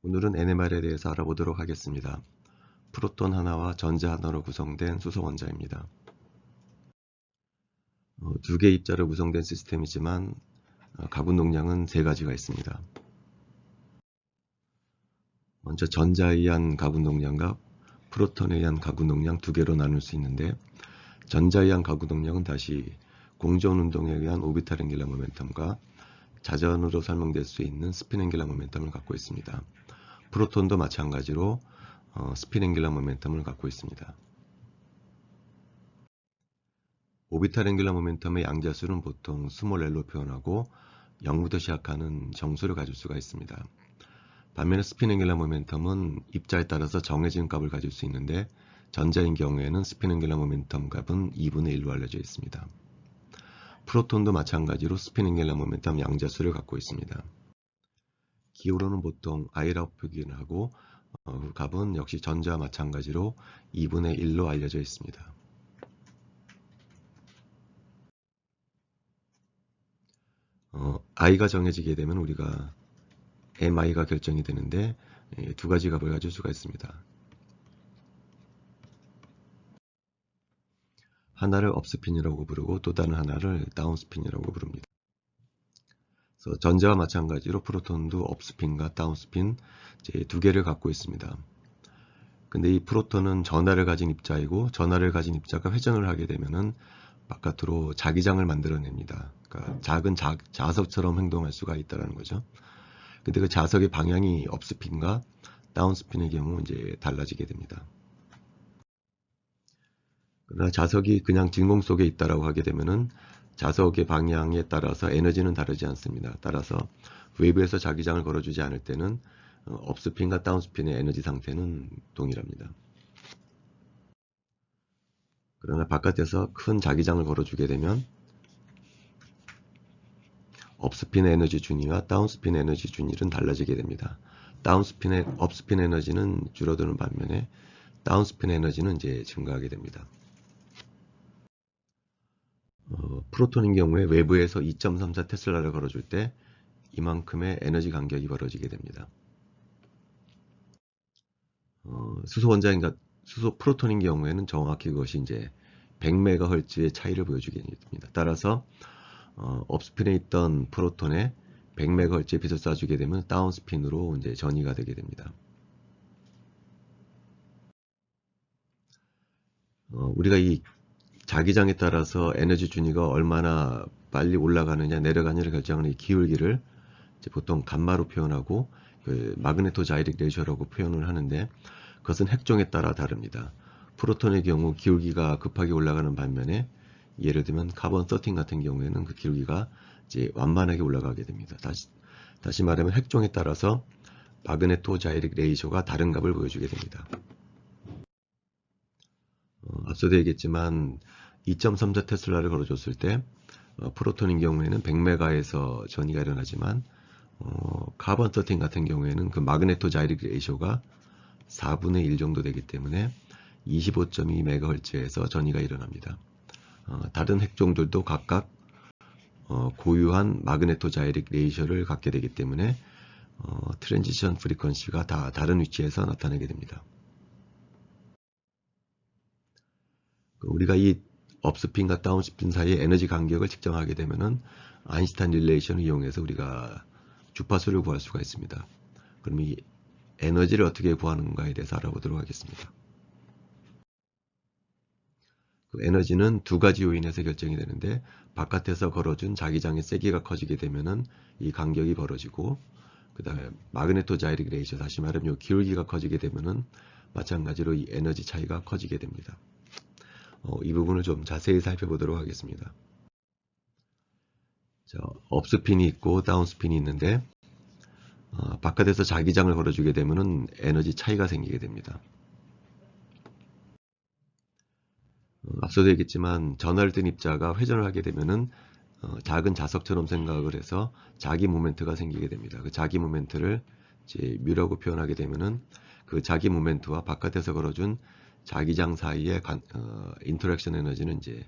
오늘은 NMR에 대해서 알아보도록 하겠습니다. 프로톤 하나와 전자 하나로 구성된 수소 원자입니다. 두 개의 입자로 구성된 시스템이지만 가군 동량은 세 가지가 있습니다. 먼저 전자에 의한 가군 동량과 프로톤에 의한 가군 동량 두 개로 나눌 수 있는데, 전자에 의한 가군 동량은 다시 공전 운동에 의한 오비탈 앵귤러 모멘텀과 자전으로 설명될 수 있는 스핀 앵귤러 모멘텀을 갖고 있습니다. 프로톤도 마찬가지로 스핀 앵귤러 모멘텀을 갖고 있습니다. 오비탈 앵귤러 모멘텀의 양자수는 보통 스몰 l로 표현하고 0부터 시작하는 정수를 가질 수가 있습니다. 반면에 스핀 앵귤러 모멘텀은 입자에 따라서 정해진 값을 가질 수 있는데, 전자인 경우에는 스핀 앵귤러 모멘텀 값은 2분의 1로 알려져 있습니다. 프로톤도 마찬가지로 스핀 앵귤러 모멘텀 양자수를 갖고 있습니다. 기호로는 보통 I라고 표기하고 그 값은 역시 전자와 마찬가지로 2분의 1로 알려져 있습니다. I가 정해지게 되면 우리가 MI가 결정이 되는데, 두 가지 값을 가질 수가 있습니다. 하나를 업스핀이라고 부르고 또 다른 하나를 다운스핀이라고 부릅니다. 그래서 전자와 마찬가지로 프로톤도 업스핀과 다운스핀 두 개를 갖고 있습니다. 근데 이 프로톤은 전하를 가진 입자이고, 전하를 가진 입자가 회전을 하게 되면은 바깥으로 자기장을 만들어냅니다. 그러니까 작은 자석처럼 행동할 수가 있다는 거죠. 근데 그 자석의 방향이 업스핀과 다운스핀의 경우 이제 달라지게 됩니다. 그러나 자석이 그냥 진공 속에 있다라고 하게 되면은 자석의 방향에 따라서 에너지는 다르지 않습니다. 따라서 외부에서 자기장을 걸어주지 않을 때는 업스핀과 다운스핀의 에너지 상태는 동일합니다. 그러나 바깥에서 큰 자기장을 걸어주게 되면 업스핀의 에너지 준위와 다운스핀의 에너지 준위는 달라지게 됩니다. 업스핀 에너지는 줄어드는 반면에 다운스핀 에너지는 이제 증가하게 됩니다. 프로톤인 경우에 외부에서 2.34 테슬라를 걸어줄 때 이만큼의 에너지 간격이 벌어지게 됩니다. 수소 프로톤인 경우에는 정확히 그것이 이제 100MHz의 차이를 보여주게 됩니다. 따라서 업스핀에 있던 프로톤에 100MHz의 빛을 쏴주게 되면 다운스핀으로 이제 전이가 되게 됩니다. 우리가 이 자기장에 따라서 에너지 준위가 얼마나 빨리 올라가느냐 내려가느냐를 결정하는 이 기울기를 이제 보통 감마로 표현하고 그 마그네토 자이렉 레이셔라고 표현을 하는데, 그것은 핵종에 따라 다릅니다. 프로톤의 경우 기울기가 급하게 올라가는 반면에, 예를 들면 카본 13 같은 경우에는 그 기울기가 이제 완만하게 올라가게 됩니다. 다시 말하면 핵종에 따라서 마그네토 자이렉 레이셔가 다른 값을 보여주게 됩니다. 앞서도 얘기했지만 2.34 테슬라를 걸어줬을 때 프로톤인 경우에는 100메가에서 전이가 일어나지만 카본 13 같은 경우에는 그 마그네토 자이렉 레이셔가 4분의 1 정도 되기 때문에 25.2MHz에서 전이가 일어납니다. 다른 핵종들도 각각 고유한 마그네토 자이렉 레이셔를 갖게 되기 때문에 트랜지션 프리퀀시가 다 다른 위치에서 나타나게 됩니다. 우리가 이 업스핀과 다운스핀 사이의 에너지 간격을 측정하게 되면은 아인슈타인 릴레이션을 이용해서 우리가 주파수를 구할 수가 있습니다. 그럼 이 에너지를 어떻게 구하는가에 대해서 알아보도록 하겠습니다. 그 에너지는 두 가지 요인에서 결정이 되는데, 바깥에서 걸어준 자기장의 세기가 커지게 되면은 이 간격이 벌어지고, 그 다음에 마그네토 자이렉 레이셔, 다시 말하면 이 기울기가 커지게 되면은 마찬가지로 이 에너지 차이가 커지게 됩니다. 이 부분을 좀 자세히 살펴보도록 하겠습니다. 자, 업스핀이 있고 다운스핀이 있는데, 바깥에서 자기장을 걸어주게 되면은 에너지 차이가 생기게 됩니다. 앞서도 얘기했지만 전하를 뜬 입자가 회전을 하게 되면은 작은 자석처럼 생각을 해서 자기 모멘트가 생기게 됩니다. 그 자기 모멘트를 이제 뮤라고 표현하게 되면은 그 자기 모멘트와 바깥에서 걸어준 자기장 사이의 인터랙션 에너지는 이제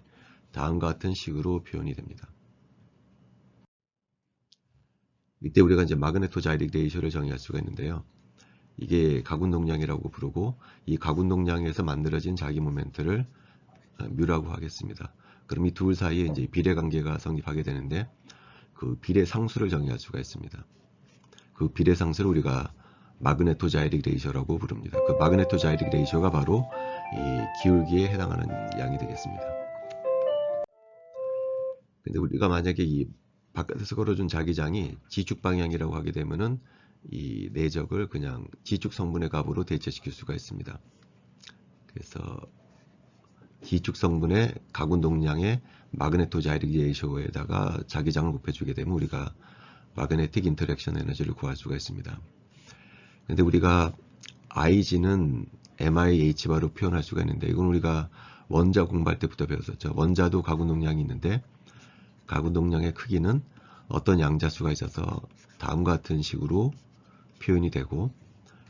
다음과 같은 식으로 표현이 됩니다. 이때 우리가 이제 마그네토 자이렉 레이셔를 정의할 수가 있는데요. 이게 가군동량이라고 부르고, 이 가군동량에서 만들어진 자기 모멘트를 뮤라고 하겠습니다. 그럼 이 둘 사이에 이제 비례관계가 성립하게 되는데, 그 비례상수를 정의할 수가 있습니다. 그 비례상수를 우리가 마그네토자이릭 레이셔라고 부릅니다. 그 마그네토자이릭 레이셔가 바로 이 기울기에 해당하는 양이 되겠습니다. 근데 우리가 만약에 이 바깥에서 걸어준 자기장이 지축 방향이라고 하게 되면은 이 내적을 그냥 지축 성분의 값으로 대체시킬 수가 있습니다. 그래서 지축 성분의 가군동량의 마그네토자이릭 레이셔에다가 자기장을 곱해주게 되면 우리가 마그네틱 인터랙션 에너지를 구할 수가 있습니다. 근데 우리가 IG는 MIH바로 표현할 수가 있는데, 이건 우리가 원자 공부할 때부터 배웠었죠. 원자도 가군동량이 있는데, 가군동량의 크기는 어떤 양자수가 있어서 다음과 같은 식으로 표현이 되고,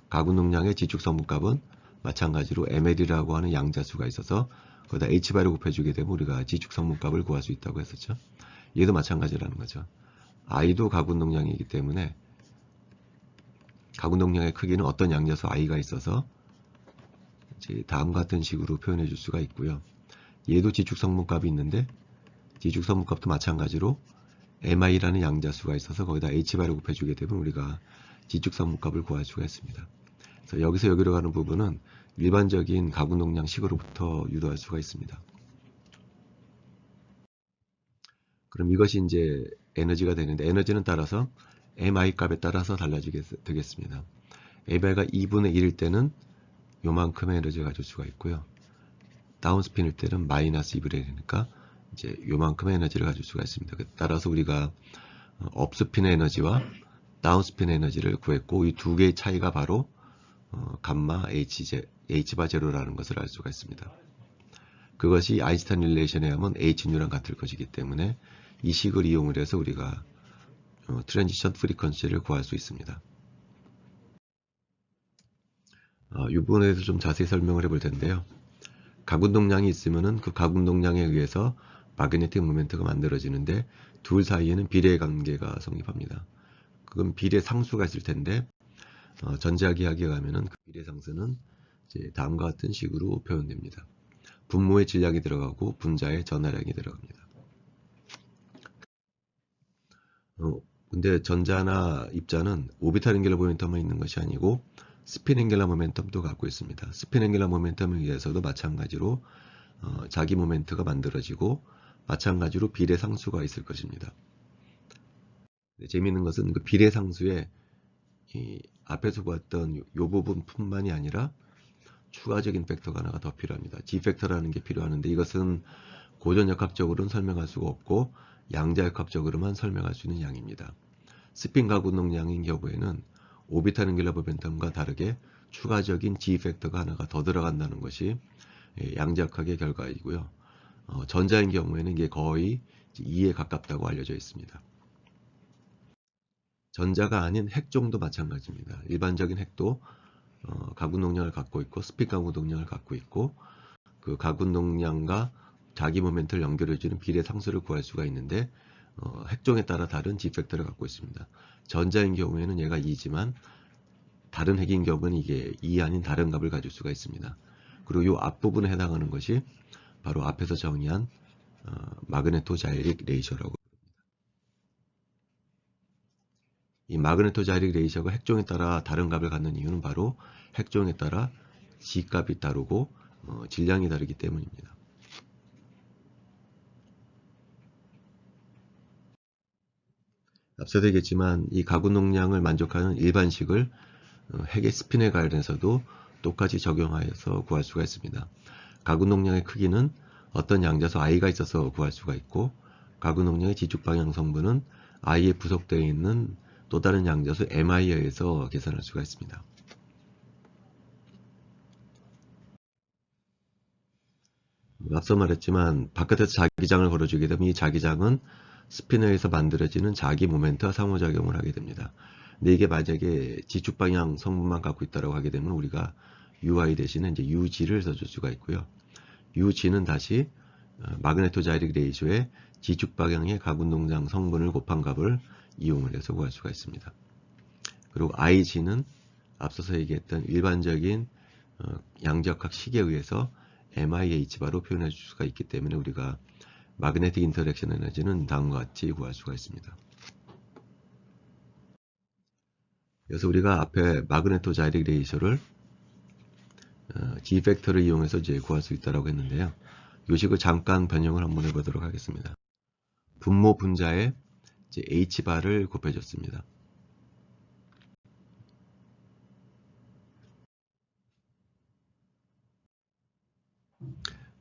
가군동량의 지축성분값은 마찬가지로 ml이라고 하는 양자수가 있어서 거기다 h바를 곱해주게 되면 우리가 지축성분값을 구할 수 있다고 했었죠. 얘도 마찬가지라는 거죠. I도 가군동량이기 때문에 가군동량의 크기는 어떤 양자수 I가 있어서 이제 다음과 같은 식으로 표현해 줄 수가 있고요. 얘도 지축성분값이 있는데, 지축성분값도 마찬가지로 mi라는 양자수가 있어서 거기다 h바를 곱해주게 되면 우리가 지축성분값을 구할 수가 있습니다. 그래서 여기서 여기로 가는 부분은 일반적인 가군동량 식으로부터 유도할 수가 있습니다. 그럼 이것이 이제 에너지가 되는데, 에너지는 따라서 mi 값에 따라서 달라지게 되겠습니다. mi가 2분의 1일 때는 요만큼의 에너지를 가질 수가 있고요. 다운스핀일 때는 마이너스 2분의 1이니까 이제 요만큼의 에너지를 가질 수가 있습니다. 따라서 우리가 업스핀의 에너지와 다운스핀의 에너지를 구했고, 이 두 개의 차이가 바로 감마 h바 제로라는 것을 알 수가 있습니다. 그것이 아인슈타인 릴레이션에 하면 h뉴랑 같을 것이기 때문에 이 식을 이용을 해서 우리가 트랜지션 프리퀀시를 구할 수 있습니다. 이 부분에 대해서 좀 자세히 설명을 해볼 텐데요. 가군동량이 있으면은 그 가군동량에 의해서 마그네틱 모멘트가 만들어지는데, 둘 사이에는 비례 관계가 성립합니다. 그건 비례 상수가 있을 텐데, 전자기 이야기에 가면은 그 비례 상수는 이제 다음과 같은 식으로 표현됩니다. 분모의 질량이 들어가고 분자의 전하량이 들어갑니다. 근데 전자나 입자는 오비탈 앵귤러 모멘텀만 있는 것이 아니고 스핀 앵귤러 모멘텀도 갖고 있습니다. 스핀 앵귤러 모멘텀에 의해서도 마찬가지로 자기 모멘트가 만들어지고 마찬가지로 비례 상수가 있을 것입니다. 재미있는 것은 그 비례 상수에 이 앞에서 보았던 이 부분뿐만이 아니라 추가적인 팩터가 하나가 더 필요합니다. G팩터라는 게 필요하는데, 이것은 고전역학적으로는 설명할 수가 없고 양자역학적으로만 설명할 수 있는 양입니다. 스핀 가군동량인 경우에는 오비탈 앵귤러 모멘텀과 다르게 추가적인 G팩터가 하나가 더 들어간다는 것이 양자역학의 결과이고요. 전자인 경우에는 이게 거의 2에 가깝다고 알려져 있습니다. 전자가 아닌 핵종도 마찬가지입니다. 일반적인 핵도 가군동량을 갖고 있고 스핀 가군동량을 갖고 있고, 그 가군동량과 자기 모멘트를 연결해주는 비례 상수를 구할 수가 있는데, 핵종에 따라 다른 G팩터를 갖고 있습니다. 전자인 경우에는 얘가 2지만 다른 핵인 경우는 이게 2 아닌 다른 값을 가질 수가 있습니다. 그리고 이 앞부분에 해당하는 것이 바로 앞에서 정의한 마그네토자이릭 레이셔라고 합니다. 이 마그네토자이릭 레이셔가 핵종에 따라 다른 값을 갖는 이유는 바로 핵종에 따라 G값이 다르고 질량이 다르기 때문입니다. 앞서도 얘기했지만 이 가군동량을 만족하는 일반식을 핵의 스핀에 관련해서도 똑같이 적용하여서 구할 수가 있습니다. 가군동량의 크기는 어떤 양자수 I가 있어서 구할 수가 있고, 가군동량의 지축방향 성분은 I에 부속되어 있는 또 다른 양자수 MI에 의해서 계산할 수가 있습니다. 앞서 말했지만 바깥에서 자기장을 걸어주게 되면 이 자기장은 스핀에 의해서 만들어지는 자기 모멘트와 상호작용을 하게 됩니다. 근데 이게 만약에 지축방향 성분만 갖고 있다고 하게 되면 우리가 UI 대신에 이제 UG를 써줄 수가 있고요. UG는 다시 마그네토자이릭 레이쇼의 지축방향의 가군동량 성분을 곱한 값을 이용을 해서 구할 수가 있습니다. 그리고 IG는 앞서서 얘기했던 일반적인 양적학 식에 의해서 MIH바로 표현해 줄 수가 있기 때문에 우리가 마그네틱 인터랙션 에너지는 다음과 같이 구할 수가 있습니다. 그래서 우리가 앞에 마그네토 자이렉 레이셔를 G 팩터를 이용해서 이제 구할 수 있다라고 했는데요. 요식을 잠깐 변형을 한번 해보도록 하겠습니다. 분모 분자에 이제 H바를 곱해줬습니다.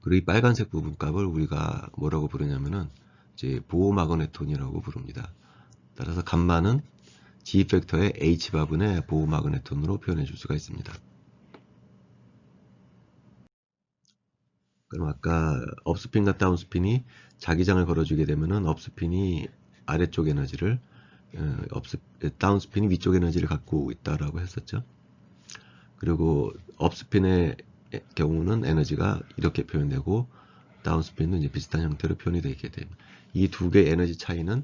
그리고 이 빨간색 부분값을 우리가 뭐라고 부르냐면은 이제 보호 마그네톤이라고 부릅니다. 따라서 감마는 G 팩터의 H바분의 보호 마그네톤으로 표현해 줄 수가 있습니다. 그럼 아까 업스핀과 다운스핀이 자기장을 걸어주게 되면은 업스핀이 아래쪽 에너지를 다운스핀이 위쪽 에너지를 갖고 있다라고 했었죠. 그리고 업스핀의 경우는 에너지가 이렇게 표현되고 다운스핀은 이제 비슷한 형태로 표현이 되게 됩니다. 이 두 개의 에너지 차이는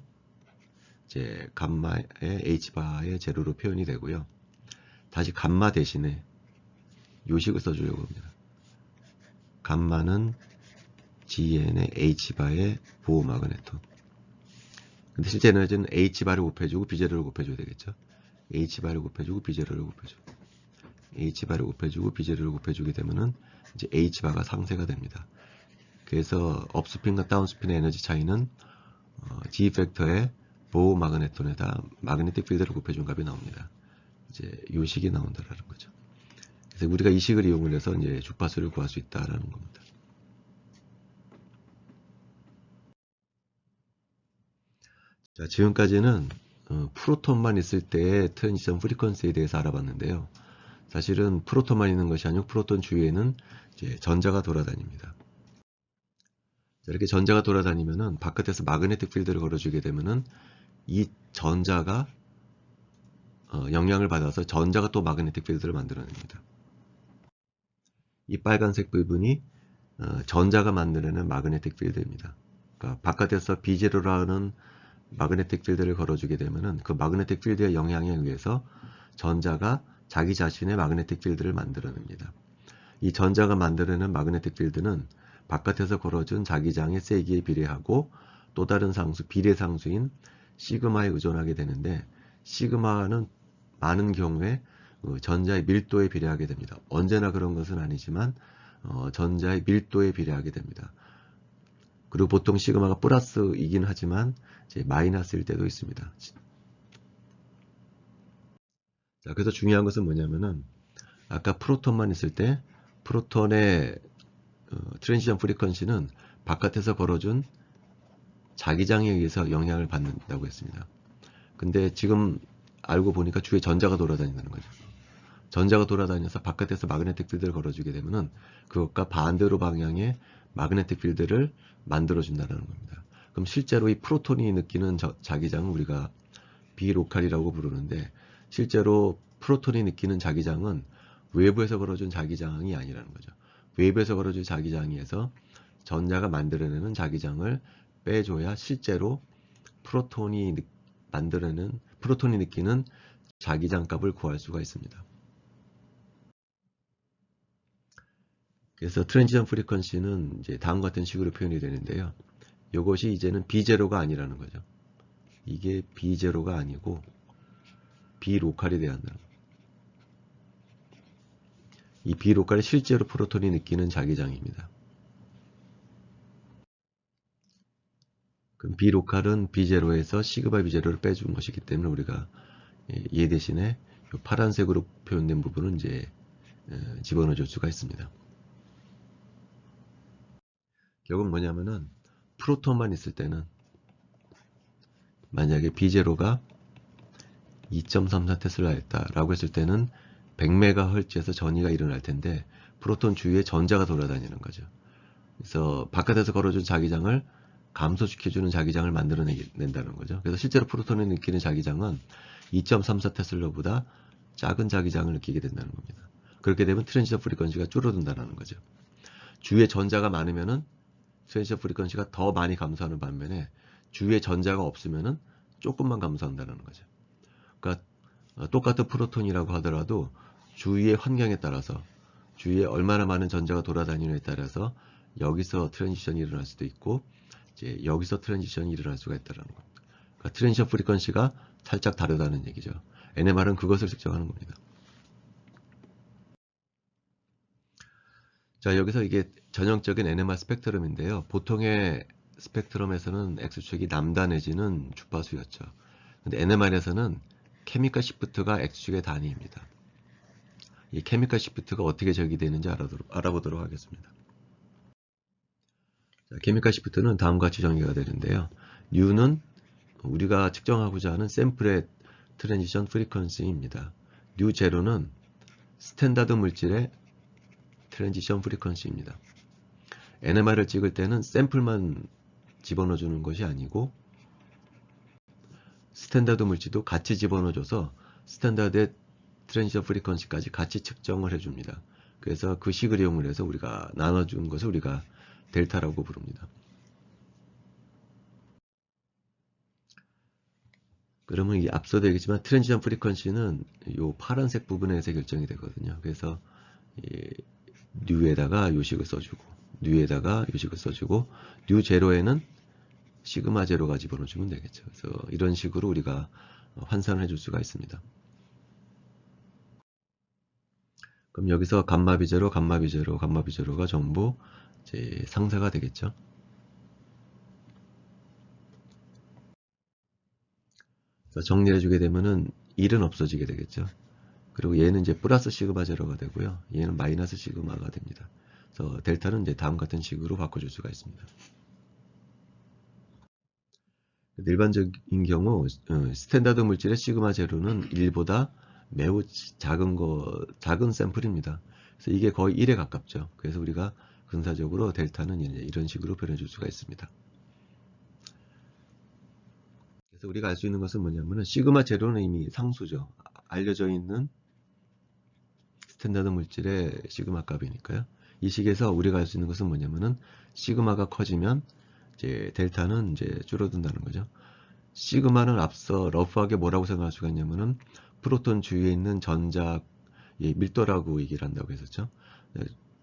이제 감마의 H바의 제로로 표현이 되고요. 다시 감마 대신에 요식을 써주려고 합니다. 감마는 GN의 H바의 보호 마그네톤. 근데 실제 에너지는 H바를 곱해주고 B제로를 곱해줘야 되겠죠. H바를 곱해주고 B제로를 곱해주고 H바를 곱해주고 B제로를 곱해주게 되면은 이제 H바가 상쇄가 됩니다. 그래서 업스핀과 다운스핀의 에너지 차이는 G 팩터의 보호 마그네톤에다 마그네틱 필드를 곱해준 값이 나옵니다. 이제 요 식이 나온다라는 거죠. 그래서 우리가 이 식을 이용을 해서 이제 주파수를 구할 수 있다라는 겁니다. 자, 지금까지는 프로톤만 있을 때의 트랜지션 프리퀀시에 대해서 알아봤는데요. 사실은 프로톤만 있는 것이 아니고 프로톤 주위에는 이제 전자가 돌아다닙니다. 자, 이렇게 전자가 돌아다니면은 바깥에서 마그네틱 필드를 걸어주게 되면은 이 전자가 영향을 받아서 전자가 또 마그네틱 필드를 만들어냅니다. 이 빨간색 부분이 전자가 만들어내는 마그네틱 필드입니다. 그러니까 바깥에서 B제로라는 마그네틱 필드를 걸어주게 되면은 그 마그네틱 필드의 영향에 의해서 전자가 자기 자신의 마그네틱 필드를 만들어냅니다. 이 전자가 만들어내는 마그네틱 필드는 바깥에서 걸어준 자기장의 세기에 비례하고 또 다른 상수, 비례상수인 시그마에 의존하게 되는데 시그마는 많은 경우에 전자의 밀도에 비례하게 됩니다. 언제나 그런 것은 아니지만 전자의 밀도에 비례하게 됩니다. 그리고 보통 시그마가 플러스이긴 하지만 이제 마이너스일 때도 있습니다. 자, 그래서 중요한 것은 뭐냐면은 아까 프로톤만 있을 때 프로톤의 트랜지션 프리퀀시는 바깥에서 걸어준 자기장에 의해서 영향을 받는다고 했습니다. 근데 지금 알고 보니까 주위에 전자가 돌아다닌다는 거죠. 전자가 돌아다녀서 바깥에서 마그네틱 필드를 걸어주게 되면은 그것과 반대로 방향의 마그네틱 필드를 만들어준다는 겁니다. 그럼 실제로 이 프로톤이 느끼는 자기장은 우리가 비로칼이라고 부르는데 실제로 프로톤이 느끼는 자기장은 외부에서 걸어준 자기장이 아니라는 거죠. 외부에서 걸어준 자기장에서 전자가 만들어내는 자기장을 빼줘야 실제로 프로톤이 느끼는 자기장 값을 구할 수가 있습니다. 그래서 트랜지션 프리퀀시는 이제 다음과 같은 식으로 표현이 되는데요. 이것이 이제는 B제로가 아니라는 거죠. 이게 B제로가 아니고 B로컬이 돼야 한다는 거예요. 이 B로컬이 실제로 프로톤이 느끼는 자기장입니다. 그럼 B로컬은 B제로에서 시그마 B제로를 빼준 것이기 때문에 우리가 얘 대신에 이 파란색으로 표현된 부분은 이제 집어넣어 줄 수가 있습니다. 결국 뭐냐면은 프로톤만 있을 때는 만약에 B제로가 2.34 테슬라였다라고 했을 때는 100MHz에서 전이가 일어날 텐데 프로톤 주위에 전자가 돌아다니는 거죠. 그래서 바깥에서 걸어준 자기장을 감소시켜주는 자기장을 만들어낸다는 거죠. 그래서 실제로 프로톤이 느끼는 자기장은 2.34 테슬라보다 작은 자기장을 느끼게 된다는 겁니다. 그렇게 되면 트랜지션 프리퀀시가 줄어든다는 거죠. 주위에 전자가 많으면은 트랜지션 프리퀀시가 더 많이 감소하는 반면에 주위에 전자가 없으면은 조금만 감소한다는 거죠. 그러니까 똑같은 프로톤이라고 하더라도 주위의 환경에 따라서, 주위에 얼마나 많은 전자가 돌아다니느냐에 따라서 여기서 트랜지션이 일어날 수도 있고, 이제 여기서 트랜지션이 일어날 수가 있다는 겁니다. 그러니까 트랜지션 프리퀀시가 살짝 다르다는 얘기죠. NMR은 그것을 측정하는 겁니다. 자, 여기서 이게 전형적인 NMR 스펙트럼인데요. 보통의 스펙트럼에서는 X축이 남다 내지는 주파수였죠. 근데 NMR에서는 케미컬 시프트가 X축의 단위입니다. 이 케미컬 시프트가 어떻게 적용되는지 알아보도록 하겠습니다. 자, 케미컬 시프트는 다음과 같이 정의가 되는데요. U는 우리가 측정하고자 하는 샘플의 트랜지션 프리퀀시입니다. U0는 스탠다드 물질의 트랜지션 프리퀀시입니다. NMR을 찍을 때는 샘플만 집어넣어주는 것이 아니고 스탠다드 물질도 같이 집어넣어줘서 스탠다드의 트랜지션 프리퀀시까지 같이 측정을 해줍니다. 그래서 그 식을 이용을 해서 우리가 나눠준 것을 우리가 델타라고 부릅니다. 그러면 이 앞서도 얘기했지만 트랜지션 프리퀀시는 이 파란색 부분에서 결정이 되거든요. 그래서 이 뉴에다가 요식을 써주고, 뉴에다가 요식을 써주고, 뉴 제로에는 시그마 제로가 집어넣어주면 되겠죠. 그래서 이런 식으로 우리가 환산을 해줄 수가 있습니다. 그럼 여기서 감마 비제로, 감마 비제로, 감마 비제로가 전부 이제 상쇄가 되겠죠. 정리해주게 되면은 1은 없어지게 되겠죠. 그리고 얘는 이제 플러스 시그마 제로가 되고요. 얘는 마이너스 시그마가 됩니다. 그래서 델타는 이제 다음 같은 식으로 바꿔줄 수가 있습니다. 일반적인 경우 스탠다드 물질의 시그마 제로는 1보다 매우 작은 샘플입니다. 그래서 이게 거의 1에 가깝죠. 그래서 우리가 근사적으로 델타는 이런 식으로 표현해 줄 수가 있습니다. 그래서 우리가 알 수 있는 것은 뭐냐면은 시그마 제로는 이미 상수죠. 알려져 있는 스탠다드 물질의 시그마 값이니까요. 이 식에서 우리가 알 수 있는 것은 뭐냐면은 시그마가 커지면 이제 델타는 이제 줄어든다는 거죠. 시그마는 앞서 러프하게 뭐라고 생각할 수가 있냐면은 프로톤 주위에 있는 전자 밀도라고 얘기를 한다고 했었죠.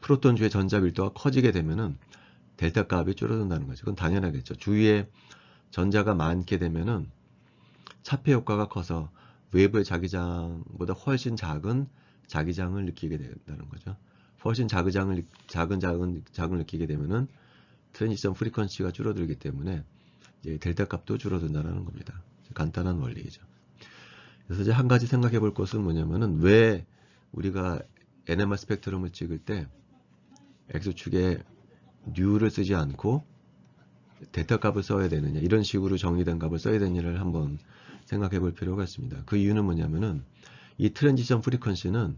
프로톤 주위의 전자 밀도가 커지게 되면은 델타 값이 줄어든다는 거죠. 그건 당연하겠죠. 주위에 전자가 많게 되면은 차폐 효과가 커서 외부의 자기장보다 훨씬 작은 자기장을 느끼게 된다는 거죠. 훨씬 작은 자극을 느끼게 되면은 트랜지션 프리퀀시가 줄어들기 때문에 이제 델타 값도 줄어든다는 겁니다. 간단한 원리이죠. 그래서 이제 한 가지 생각해 볼 것은 뭐냐면은 왜 우리가 NMR 스펙트럼을 찍을 때 X축에 뉴를 쓰지 않고 델타 값을 써야 되느냐, 이런 식으로 정의된 값을 써야 되느냐를 한번 생각해 볼 필요가 있습니다. 그 이유는 뭐냐면은 이 트랜지션 프리퀀시는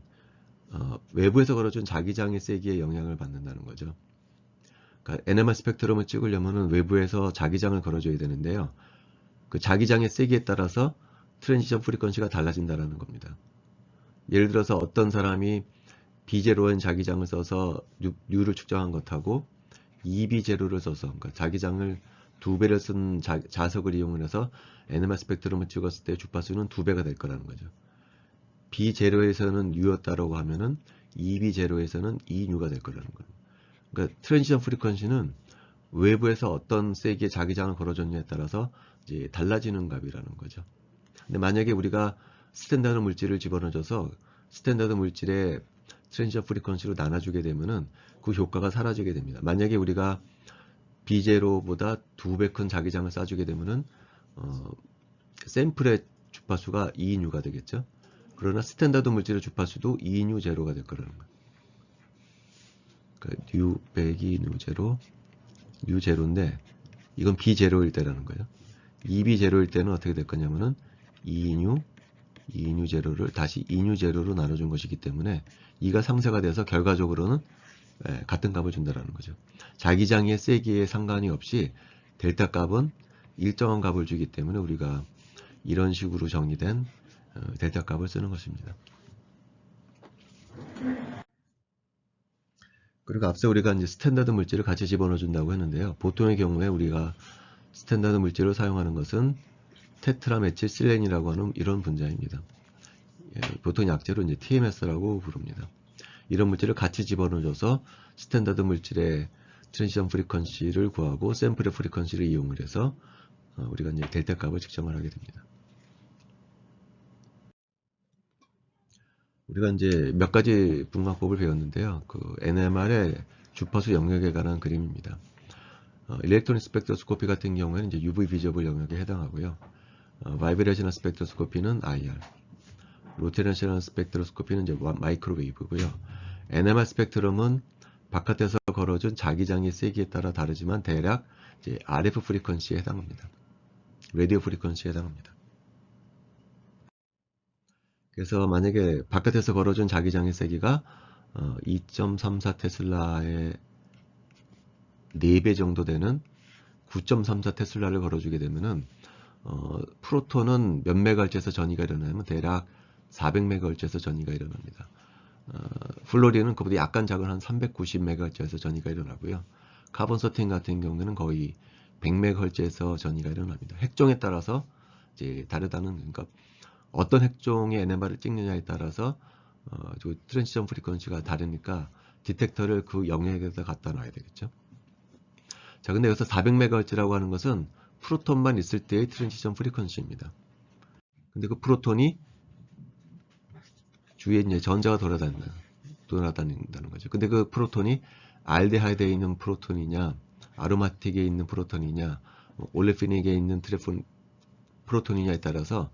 외부에서 걸어준 자기장의 세기에 영향을 받는다는 거죠. 그러니까 NMR 스펙트럼을 찍으려면은 외부에서 자기장을 걸어줘야 되는데요. 그 자기장의 세기에 따라서 트랜지션 프리퀀시가 달라진다는 겁니다. 예를 들어서 어떤 사람이 B0인 자기장을 써서 U를 측정한 것하고 2B0를 써서, 그러니까 자기장을 2배를 쓴 자석을 이용해서 NMR 스펙트럼을 찍었을 때 주파수는 2배가 될 거라는 거죠. B0에서는 U였다라고 하면은 2B0에서는 2U가 될 거라는 거예요. 그러니까 트랜지션 프리퀀시는 외부에서 어떤 세기의 자기장을 걸어줬냐에 따라서 이제 달라지는 값이라는 거죠. 근데 만약에 우리가 스탠다드 물질을 집어넣어줘서 스탠다드 물질의 트랜지션 프리퀀시로 나눠주게 되면은 그 효과가 사라지게 됩니다. 만약에 우리가 B0보다 2배 큰 자기장을 쏴주게 되면은 샘플의 주파수가 2인U가 되겠죠. 그러나 스탠다드 물질의 주파수도 2인U 제로가 될 거라는 거예요. 그러니까 U 빼기 U 제로, U 제로인데 이건 B 제로일 때라는 거예요. 2B 제로일 때는 어떻게 될 거냐면은 2인U 제로를 다시 2인U 제로로 나눠준 것이기 때문에 2가 상쇄가 돼서 결과적으로는 같은 값을 준다라는 거죠. 자기장의 세기에 상관이 없이 델타 값은 일정한 값을 주기 때문에 우리가 이런 식으로 정의된 델타 값을 쓰는 것입니다. 그리고 앞서 우리가 이제 스탠다드 물질을 같이 집어넣어 준다고 했는데요. 보통의 경우에 우리가 스탠다드 물질을 사용하는 것은 테트라메틸 실렌이라고 하는 이런 분자입니다. 보통 약재로 이제 TMS라고 부릅니다. 이런 물질을 같이 집어넣어줘서 스탠다드 물질의 트랜지션 프리퀀시를 구하고 샘플의 프리퀀시를 이용을 해서 우리가 이제 델타 값을 측정을 하게 됩니다. 우리가 이제 몇 가지 분광법을 배웠는데요. 그 NMR의 주파수 영역에 관한 그림입니다. 일렉트로닉 스펙트로스코피 같은 경우에는 이제 UV 비저블 영역에 해당하고요. 바이브레이셔널 스펙트로스코피는 IR, 로테이셔널 스펙트로스코피는 이제 마이크로웨이브고요. NMR 스펙트럼은 바깥에서 걸어준 자기장의 세기에 따라 다르지만 대략 이제 RF 프리퀀시에 해당합니다. 라디오 프리퀀시에 해당합니다. 그래서 만약에 바깥에서 걸어준 자기장의 세기가 2.34 테슬라의 4배 정도 되는 9.34 테슬라를 걸어주게 되면은 프로톤은 몇 메가헤르츠에서 전이가 일어나면 대략 400메가헤르츠에서 전이가 일어납니다. 플로린은 그보다 약간 작은 한 390메가헤르츠에서 전이가 일어나고요. 카본 13 같은 경우에는 거의 100메가헤르츠에서 전이가 일어납니다. 핵종에 따라서 이제 다르다는, 그러니까 어떤 핵종의 NMR을 찍느냐에 따라서 트랜지션 프리퀀시가 다르니까 디텍터를 그 영역에다 갖다 놔야 되겠죠. 자, 근데 여기서 400메가헤르츠라고 하는 것은 프로톤만 있을 때의 트랜지션 프리퀀시입니다. 근데 그 프로톤이 주위에 이제 전자가 돌아다닌다는 거죠. 근데 그 프로톤이 알데하이드에 있는 프로톤이냐, 아로마틱에 있는 프로톤이냐, 올레피닉에 있는 프로톤이냐에 따라서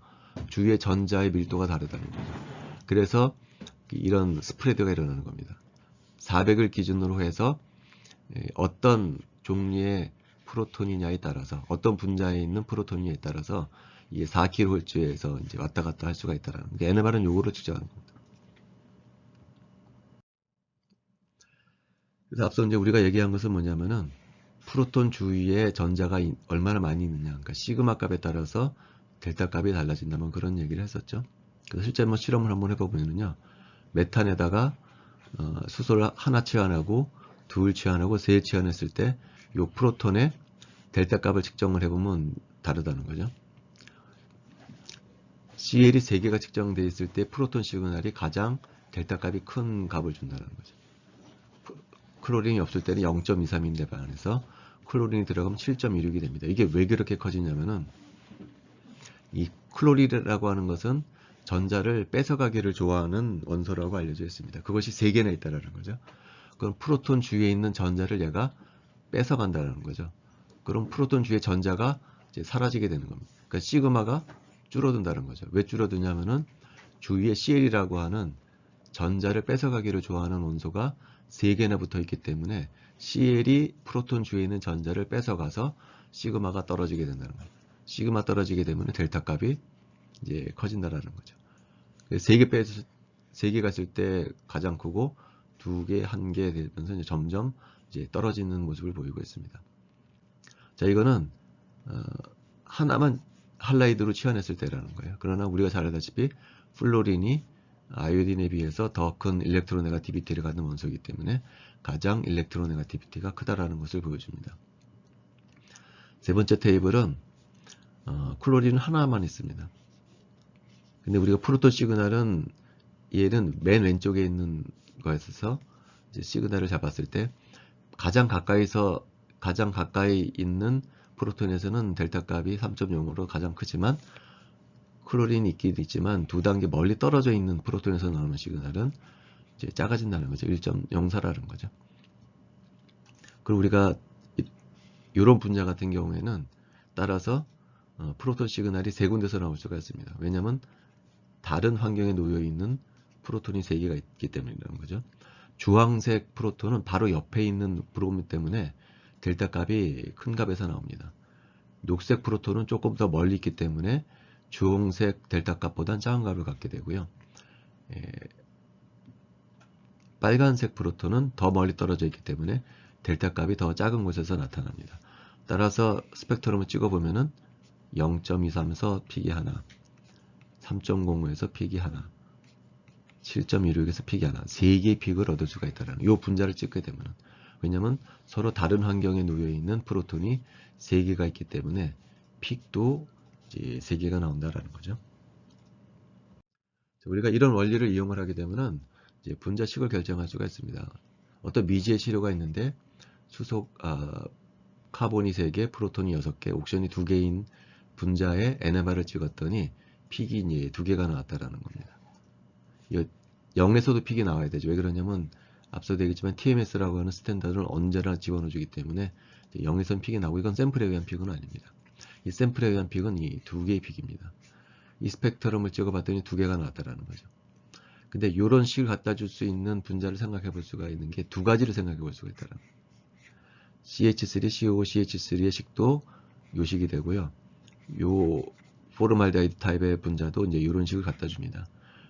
주위의 전자의 밀도가 다르다는 거죠. 그래서 이런 스프레드가 일어나는 겁니다. 400을 기준으로 해서 어떤 종류의 프로톤이냐에 따라서, 어떤 분자에 있는 프로톤이냐에 따라서 이게 4kHz에서 이제 왔다 갔다 할 수가 있다라는 게, NMR은 요거로 측정하는 겁니다. 그래서 앞서 이제 우리가 얘기한 것은 뭐냐면은 프로톤 주위에 전자가 얼마나 많이 있느냐, 그러니까 시그마 값에 따라서 델타 값이 달라진다면 그런 얘기를 했었죠. 그래서 실제 뭐 실험을 한번 해보면은요, 메탄에다가 수소를 하나 취한하고 둘 취한하고 세 취한했을 때 이 프로톤의 델타 값을 측정을 해보면 다르다는 거죠. CL이 3개가 측정되어 있을 때 프로톤 시그널이 가장 델타 값이 큰 값을 준다는 거죠. 클로린이 없을 때는 0.23인데 반해서 클로린이 들어가면 7.16이 됩니다. 이게 왜 그렇게 커지냐면은 이 클로린이라고 하는 것은 전자를 뺏어가기를 좋아하는 원소라고 알려져 있습니다. 그것이 3개나 있다는 거죠. 그럼 프로톤 주위에 있는 전자를 얘가 뺏어간다는 거죠. 그럼 프로톤 주위의 전자가 이제 사라지게 되는 겁니다. 그러니까 시그마가 줄어든다는 거죠. 왜 줄어드냐면은 주위에 CL이라고 하는 전자를 뺏어가기를 좋아하는 원소가 3개나 붙어 있기 때문에 CL이 프로톤 주위에 있는 전자를 뺏어가서 시그마가 떨어지게 된다는 거예요. 시그마 떨어지게 되면 델타 값이 이제 커진다라는 거죠. 3개 있을 때 가장 크고 2개, 1개 되면서 이제 점점 이제 떨어지는 모습을 보이고 있습니다. 자, 이거는 하나만 할라이드로 치환했을 때라는 거예요. 그러나 우리가 잘 알다시피 플로린이 아이오딘에 비해서 더 큰 일렉트로네가티비티를 갖는 원소이기 때문에 가장 일렉트로네가티비티가 크다라는 것을 보여줍니다. 세 번째 테이블은 클로린은 하나만 있습니다. 근데 우리가 프로톤 시그널은 얘는 맨 왼쪽에 있는 거에서 이제 시그널을 잡았을 때 가장 가까이 있는 프로톤에서는 델타 값이 3.0으로 가장 크지만 클로린이 있긴 있지만 2단계 멀리 떨어져 있는 프로톤에서 나오는 시그널은 이제 작아진다는 거죠. 1.04라는 거죠. 그리고 우리가 이런 분자 같은 경우에는 따라서 프로톤 시그널이 3군데서 나올 수가 있습니다. 왜냐하면 다른 환경에 놓여 있는 프로톤이 3개가 있기 때문이라는 거죠. 주황색 프로톤은 바로 옆에 있는 브로미 때문에 델타 값이 큰 값에서 나옵니다. 녹색 프로톤은 조금 더 멀리 있기 때문에 주홍색 델타 값보단 작은 값을 갖게 되고요. 빨간색 프로톤은 더 멀리 떨어져 있기 때문에 델타 값이 더 작은 곳에서 나타납니다. 따라서 스펙트럼을 찍어보면은 0.23에서 픽이 하나, 3.05에서 픽이 하나, 7.16에서 픽이 하나, 3개의 픽을 얻을 수가 있다는 이 분자를 찍게 되면, 왜냐하면 서로 다른 환경에 놓여 있는 프로톤이 3개가 있기 때문에 픽도 이제 3개가 나온다라는 거죠. 우리가 이런 원리를 이용을 하게 되면은 이제 분자식을 결정할 수가 있습니다. 어떤 미지의 시료가 있는데 카본이 3개, 프로톤이 6개, 옥션이 2개인 분자에 NMR을 찍었더니 픽이 이제 2개가 나왔다라는 겁니다. 0에서도 픽이 나와야 되죠. 왜 그러냐면 앞서도 얘기했지만 TMS라고 하는 스탠다드를 언제나 집어넣어주기 때문에 0에선 픽이 나오고, 이건 샘플에 의한 픽은 아닙니다. 이 샘플에 의한 픽은 이 2개의 픽입니다. 이 스펙트럼을 찍어봤더니 2개가 나왔다라는 거죠. 근데 이런 식을 갖다 줄 수 있는 분자를 생각해 볼 수가 있는 게 2가지를 생각해 볼 수가 있다는 거예요. CH3, COO, CH3의 식도 요 식이 되고요. 요 포르말데하이드 타입의 분자도 이제 이런 식을 갖다 줍니다.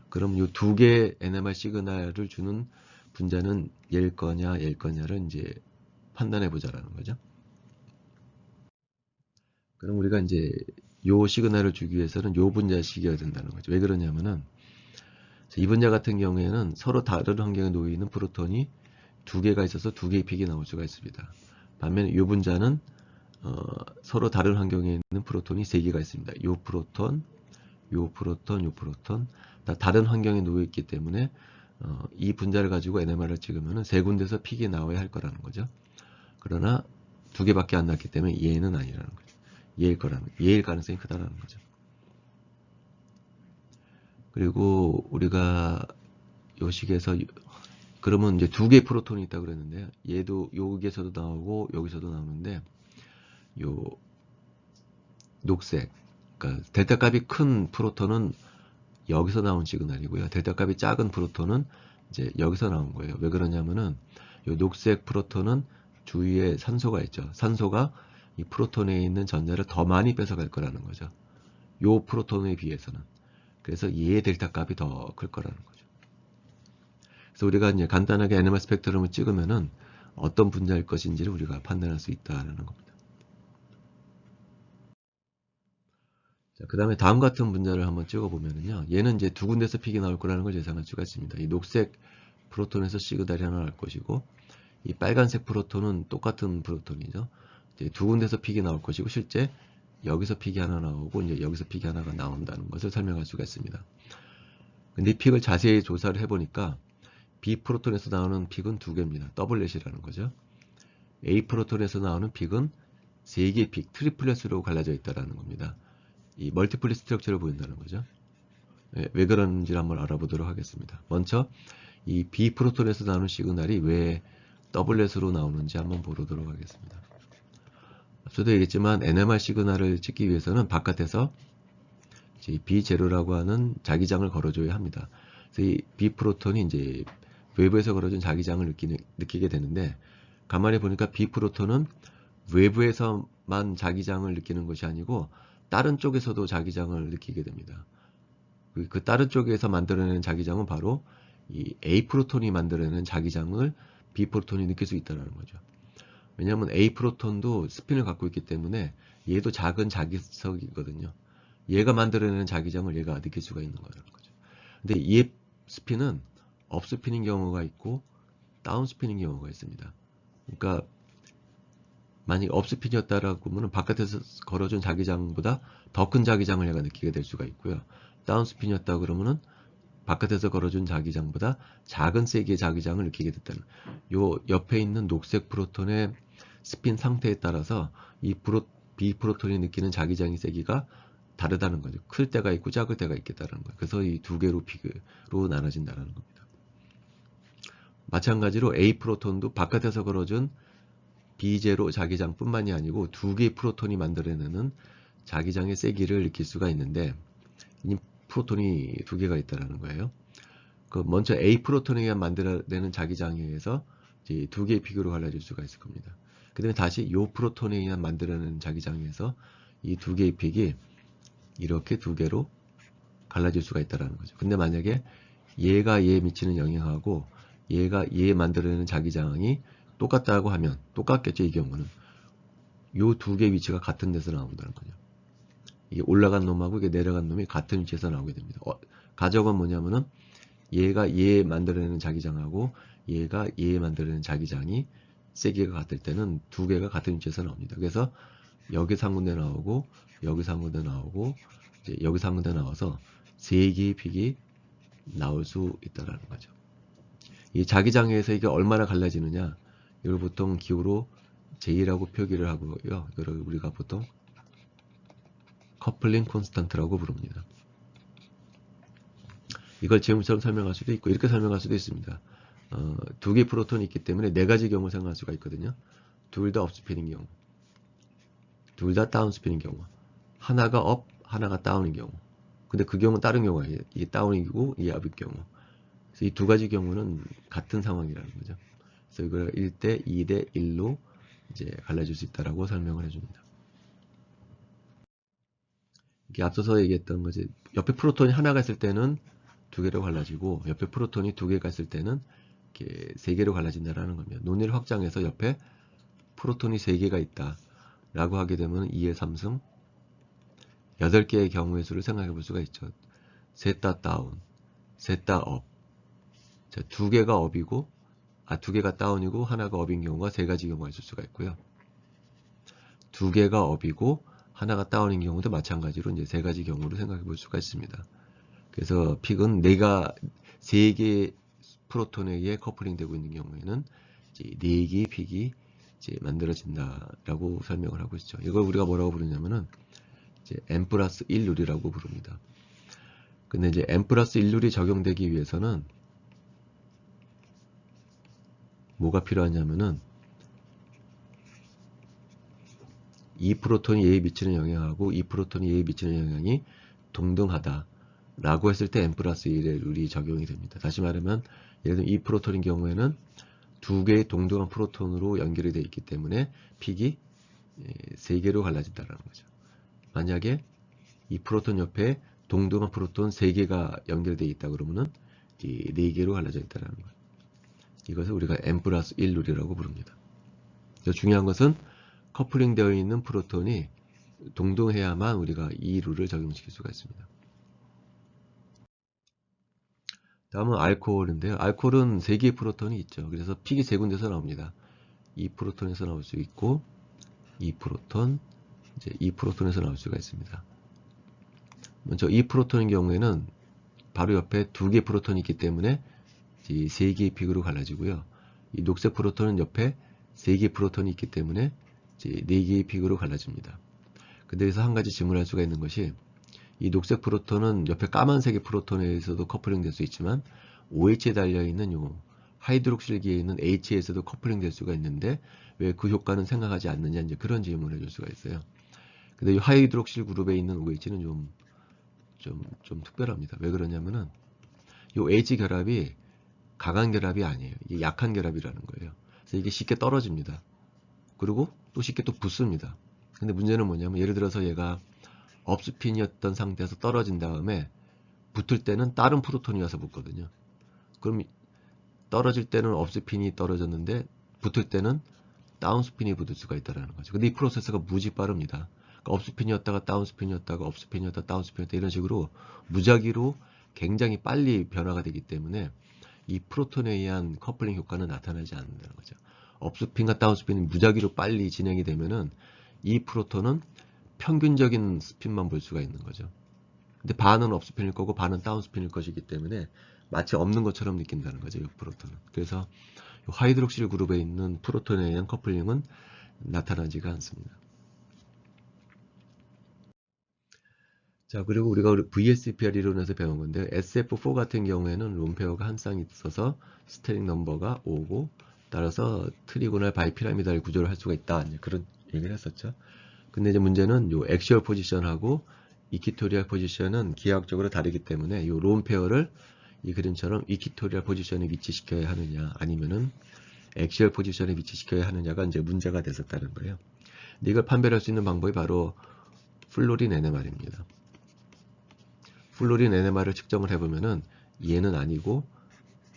그럼 요 2개의 NMR 시그널을 주는 분자는 얘일 거냐, 얘일 거냐를 이제 판단해 보자라는 거죠. 그럼 우리가 이제 요 시그널을 주기 위해서는 요 분자식이어야 된다는 거죠. 왜 그러냐면은 이 분자 같은 경우에는 서로 다른 환경에 놓여 있는 프로톤이 2개가 있어서 2개의 픽이 나올 수가 있습니다. 반면에 이 분자는 서로 다른 환경에 있는 프로톤이 3개가 있습니다. 요 프로톤, 요 프로톤, 요 프로톤 다 다른 환경에 놓여 있기 때문에 이 분자를 가지고 NMR을 찍으면 3군데서 픽이 나와야 할 거라는 거죠. 그러나 2개밖에 안 났기 때문에 얘는 아니라는 거죠. 얘일 가능성이 크다라는 거죠. 그리고 우리가 요 식에서 그러면 이제 2개의 프로톤이 있다고 그랬는데요. 얘도 여기에서도 나오고 여기서도 나오는데 요 녹색, 그러니까 델타 값이 큰 프로톤은 여기서 나온 시그널이고요. 델타 값이 작은 프로톤은 이제 여기서 나온 거예요. 왜 그러냐면은 요 녹색 프로톤은 주위에 산소가 있죠. 산소가 이 프로톤에 있는 전자를 더 많이 뺏어갈 거라는 거죠. 요 프로톤에 비해서는. 그래서 얘의 델타 값이 더 클 거라는 거죠. 그래서 우리가 이제 간단하게 NMR 스펙트럼을 찍으면은 어떤 분자일 것인지를 우리가 판단할 수 있다는 겁니다. 자, 그 다음에 다음 같은 분자를 한번 찍어보면은요. 얘는 이제 2군데서 픽이 나올 거라는 걸 예상할 수가 있습니다. 이 녹색 프로톤에서 시그널이 하나 나올 것이고, 이 빨간색 프로톤은 똑같은 프로톤이죠. 이제 2군데서 픽이 나올 것이고, 실제 여기서 픽이 하나 나오고, 이제 여기서 픽이 하나가 나온다는 것을 설명할 수가 있습니다. 근데 이 픽을 자세히 조사를 해보니까, B 프로톤에서 나오는 픽은 2개입니다. 더블렛이라는 거죠. A 프로톤에서 나오는 픽은 3개의 픽, 트리플렛으로 갈라져 있다는 겁니다. 이 멀티플리 스트럭처를 보인다는 거죠. 왜 그런지 한번 알아보도록 하겠습니다. 먼저 이 B 프로톤에서 나오는 시그널이 왜 더블렛으로 나오는지 한번 보도록 하겠습니다. 앞서도 얘기했지만 NMR 시그널을 찍기 위해서는 바깥에서 B0라고 하는 자기장을 걸어줘야 합니다. 그래서 이 B 프로톤이 이제 외부에서 걸어준 자기장을 느끼게 되는데, 가만히 보니까 B 프로톤은 외부에서만 자기장을 느끼는 것이 아니고 다른 쪽에서도 자기장을 느끼게 됩니다. 그 다른 쪽에서 만들어내는 자기장은 바로 이 A 프로톤이 만들어내는 자기장을 B 프로톤이 느낄 수 있다는 거죠. 왜냐하면 A 프로톤도 스핀을 갖고 있기 때문에 얘도 작은 자기석이거든요. 얘가 만들어내는 자기장을 얘가 느낄 수가 있는 거라는 거죠. 근데 이 스핀은 업스핀인 경우가 있고 다운스핀인 경우가 있습니다. 그러니까 만약 업스핀이었다라고 하면 바깥에서 걸어준 자기장보다 더 큰 자기장을 얘가 느끼게 될 수가 있고요. 다운스핀이었다 그러면은 바깥에서 걸어준 자기장보다 작은 세기의 자기장을 느끼게 됐다는, 요 옆에 있는 녹색 프로톤의 스핀 상태에 따라서 이 B 프로톤이 느끼는 자기장의 세기가 다르다는 거죠. 클 때가 있고 작을 때가 있겠다는 거예요. 그래서 이 2개로 픽으로 나눠진다는 겁니다. 마찬가지로 A 프로톤도 바깥에서 걸어준 B0 자기장뿐만이 아니고 2개의 프로톤이 만들어내는 자기장의 세기를 느낄 수가 있는데, 이 프로톤이 2개가 있다는 거예요. 그 먼저 A 프로톤에 의한 만들어내는 자기장에 의해서 이제 2개의 픽으로 갈라질 수가 있을 겁니다. 그 다음에 다시 이 프로톤에 의한 만들어내는 자기장에 의해서 이 2개의 픽이 이렇게 2개로 갈라질 수가 있다는 거죠. 근데 만약에 얘가 얘에 미치는 영향하고 얘가 얘에 만들어내는 자기장이 똑같다고 하면, 똑같겠죠, 이 경우는. 요 2개의 위치가 같은 데서 나온다는 거죠. 이게 올라간 놈하고 이게 내려간 놈이 같은 위치에서 나오게 됩니다. 가정은 뭐냐면은 얘가 얘 만들어내는 자기장하고 얘가 얘 만들어내는 자기장이 세기가 같을 때는 2개가 같은 위치에서 나옵니다. 그래서 여기서 한 군데 나오고 여기서 한 군데 나오고 이제 여기서 한 군데 나와서 3개의 픽이 나올 수 있다라는 거죠. 이 자기장에서 이게 얼마나 갈라지느냐, 이걸 보통 기호로 J라고 표기를 하고요. 이걸 우리가 보통 커플링 콘스탄트라고 부릅니다. 이걸 지금처럼 설명할 수도 있고 이렇게 설명할 수도 있습니다. 두 개의 프로톤이 있기 때문에 네 가지 경우 생각할 수가 있거든요. 둘 다 업스핀인 경우, 둘 다 다운스핀인 경우, 하나가 업, 하나가 다운인 경우. 근데 그 경우는 다른 경우가 이게 다운이고 이게 업인 경우. 그래서 이 두 가지 경우는 같은 상황이라는 거죠. 그래서 이걸 1대 2대 1로 이제 갈라질 수 있다라고 설명을 해줍니다. 이게 앞서서 얘기했던 거지. 옆에 프로톤이 하나가 있을 때는 두 개로 갈라지고 옆에 프로톤이 두 개가 있을 때는 이렇게 세 개로 갈라진다라는 겁니다. 논의를 확장해서 옆에 프로톤이 세 개가 있다 라고 하게 되면 2의 3승 8개의 경우의 수를 생각해 볼 수가 있죠. 셋 다 다운, 셋 다 업. 자, 두 개가 업이고 두 개가 다운이고 하나가 업인 경우가 세 가지 경우가 있을 수가 있고요. 두 개가 업이고 하나가 다운인 경우도 마찬가지로 이제 세 가지 경우로 생각해 볼 수가 있습니다. 그래서 픽은 세 개의 프로톤에 의해 커플링 되고 있는 경우에는 이제 네 개의 픽이 이제 만들어진다라고 설명을 하고 있죠. 이걸 우리가 뭐라고 부르냐면은 이제 n 플러스 1룰이라고 부릅니다. 근데 이제 n 플러스 1룰이 적용되기 위해서는 뭐가 필요하냐면은 이 프로톤이 얘에 미치는 영향하고 이 프로톤이 얘에 미치는 영향이 동등하다 라고 했을 때 n 플러스 1의 룰이 적용이 됩니다. 다시 말하면 예를 들면 이 프로톤인 경우에는 두 개의 동등한 프로톤으로 연결이 되어 있기 때문에 픽이 세 개로 갈라진다는 거죠. 만약에 이 프로톤 옆에 동등한 프로톤 3개가 연결되어 있다 그러면은 이 4개로 갈라져 있다는 거예요. 이것을 우리가 n 플러스 1 룰이라고 부릅니다. 중요한 것은 커플링 되어 있는 프로톤이 동등해야만 우리가 이 룰을 적용시킬 수가 있습니다. 다음은 알코올인데요. 알코올은 3개의 프로톤이 있죠. 그래서 픽이 3군데서 나옵니다. 이 프로톤에서 나올 수 있고 이 프로톤, 이제 이 프로톤에서 나올 수가 있습니다. 먼저 이 프로톤인 경우에는 바로 옆에 2개의 프로톤이 있기 때문에 이 3개의 픽으로 갈라지고요. 이 녹색 프로톤은 옆에 3개의 프로톤이 있기 때문에 이제 4개의 픽으로 갈라집니다. 근데 여기서 한 가지 질문할 수가 있는 것이 이 녹색 프로톤은 옆에 까만색의 프로톤에서도 커플링 될 수 있지만 OH에 달려있는 요 하이드록실기에 있는 H에서도 커플링 될 수가 있는데 왜 그 효과는 생각하지 않느냐 이제 그런 질문을 해줄 수가 있어요. 근데 이 하이드록실 그룹에 있는 OH는 좀 특별합니다. 왜 그러냐면은 요 H 결합이 강한 결합이 아니에요. 이게 약한 결합이라는 거예요. 그래서 이게 쉽게 떨어집니다. 그리고 또 쉽게 또 붙습니다. 근데 문제는 뭐냐면 예를 들어서 얘가 업스핀이었던 상태에서 떨어진 다음에 붙을 때는 다른 프로톤이 와서 붙거든요. 그럼 떨어질 때는 업스핀이 떨어졌는데 붙을 때는 다운스핀이 붙을 수가 있다는 거죠. 근데 이 프로세스가 무지 빠릅니다. 그러니까 업스핀이었다가 다운스핀이었다가 업스핀이었다가 다운스핀이었다 이런 식으로 무작위로 굉장히 빨리 변화가 되기 때문에 이 프로톤에 의한 커플링 효과는 나타나지 않는다는 거죠. 업스핀과 다운스핀이 무작위로 빨리 진행이 되면은 이 프로톤은 평균적인 스핀만 볼 수가 있는 거죠. 근데 반은 업스핀일 거고 반은 다운스핀일 것이기 때문에 마치 없는 것처럼 느낀다는 거죠. 이 프로톤은. 그래서 하이드록실 그룹에 있는 프로톤에 의한 커플링은 나타나지가 않습니다. 자, 그리고 우리가 VSPR 이론에서 배운 건데 SF4 같은 경우에는 롬페어가 한 쌍 있어서 스테링 넘버가 5고 따라서 트리고널 바이피라미달 구조를 할 수가 있다. 이제 그런 얘기를 했었죠. 근데 이제 문제는 요 액시얼 포지션하고 이퀴토리얼 포지션은 기하학적으로 다르기 때문에 요 롬페어를 이 그림처럼 이퀴토리얼 포지션에 위치시켜야 하느냐 아니면은 액시얼 포지션에 위치시켜야 하느냐가 이제 문제가 됐었다는 거예요. 근데 이걸 판별할 수 있는 방법이 바로 플로린 NMR입니다. 플로린 NMR을 측정을 해보면은 얘는 아니고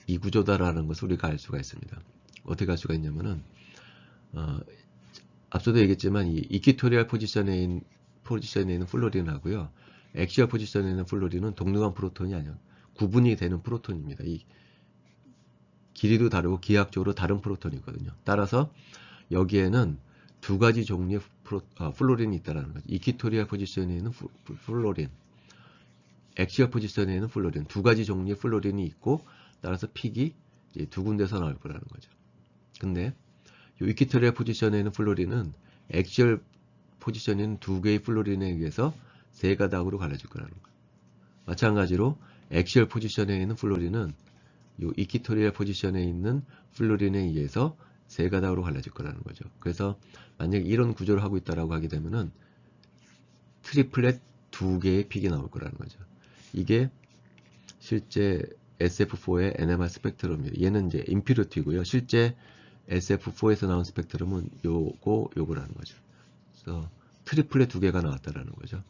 이 구조다라는 것을 우리가 알 수가 있습니다. 어떻게 알 수가 있냐면은 앞서도 얘기했지만 이 이퀴토리얼 포지션에 있는 플로린하고요. 액시얼 포지션에 있는 플로린은 동등한 프로톤이 아니에요. 구분이 되는 프로톤입니다. 이 길이도 다르고 기하학적으로 다른 프로톤이거든요. 따라서 여기에는 두 가지 종류의 플로린이 있다는 거죠. 이퀴토리얼 포지션에 있는 플로린, 액시얼 포지션에 있는 플로린, 두 가지 종류의 플로린이 있고 따라서 픽이 이제 두 군데서 나올 거라는 거죠. 근데 이 이퀴토리얼 포지션에 있는 플로린은 액시얼 포지션에 있는 두 개의 플로린에 의해서 세 가닥으로 갈라질 거라는 거예요. 마찬가지로 액시얼 포지션에 있는 플로린은 이 이퀴토리얼 포지션에 있는 플로린에 의해서 세 가닥으로 갈라질 거라는 거죠. 그래서 만약에 이런 구조를 하고 있다라고 하게 되면은 트리플렛 두 개의 픽이 나올 거라는 거죠. 이게 실제 SF4의 NMR 스펙트럼이에요. 얘는 이제 임퓨리티고요. 실제 SF4에서 나온 스펙트럼은 요거라는 거죠. 그래서 트리플렛 두 개가 나왔다라는 거죠.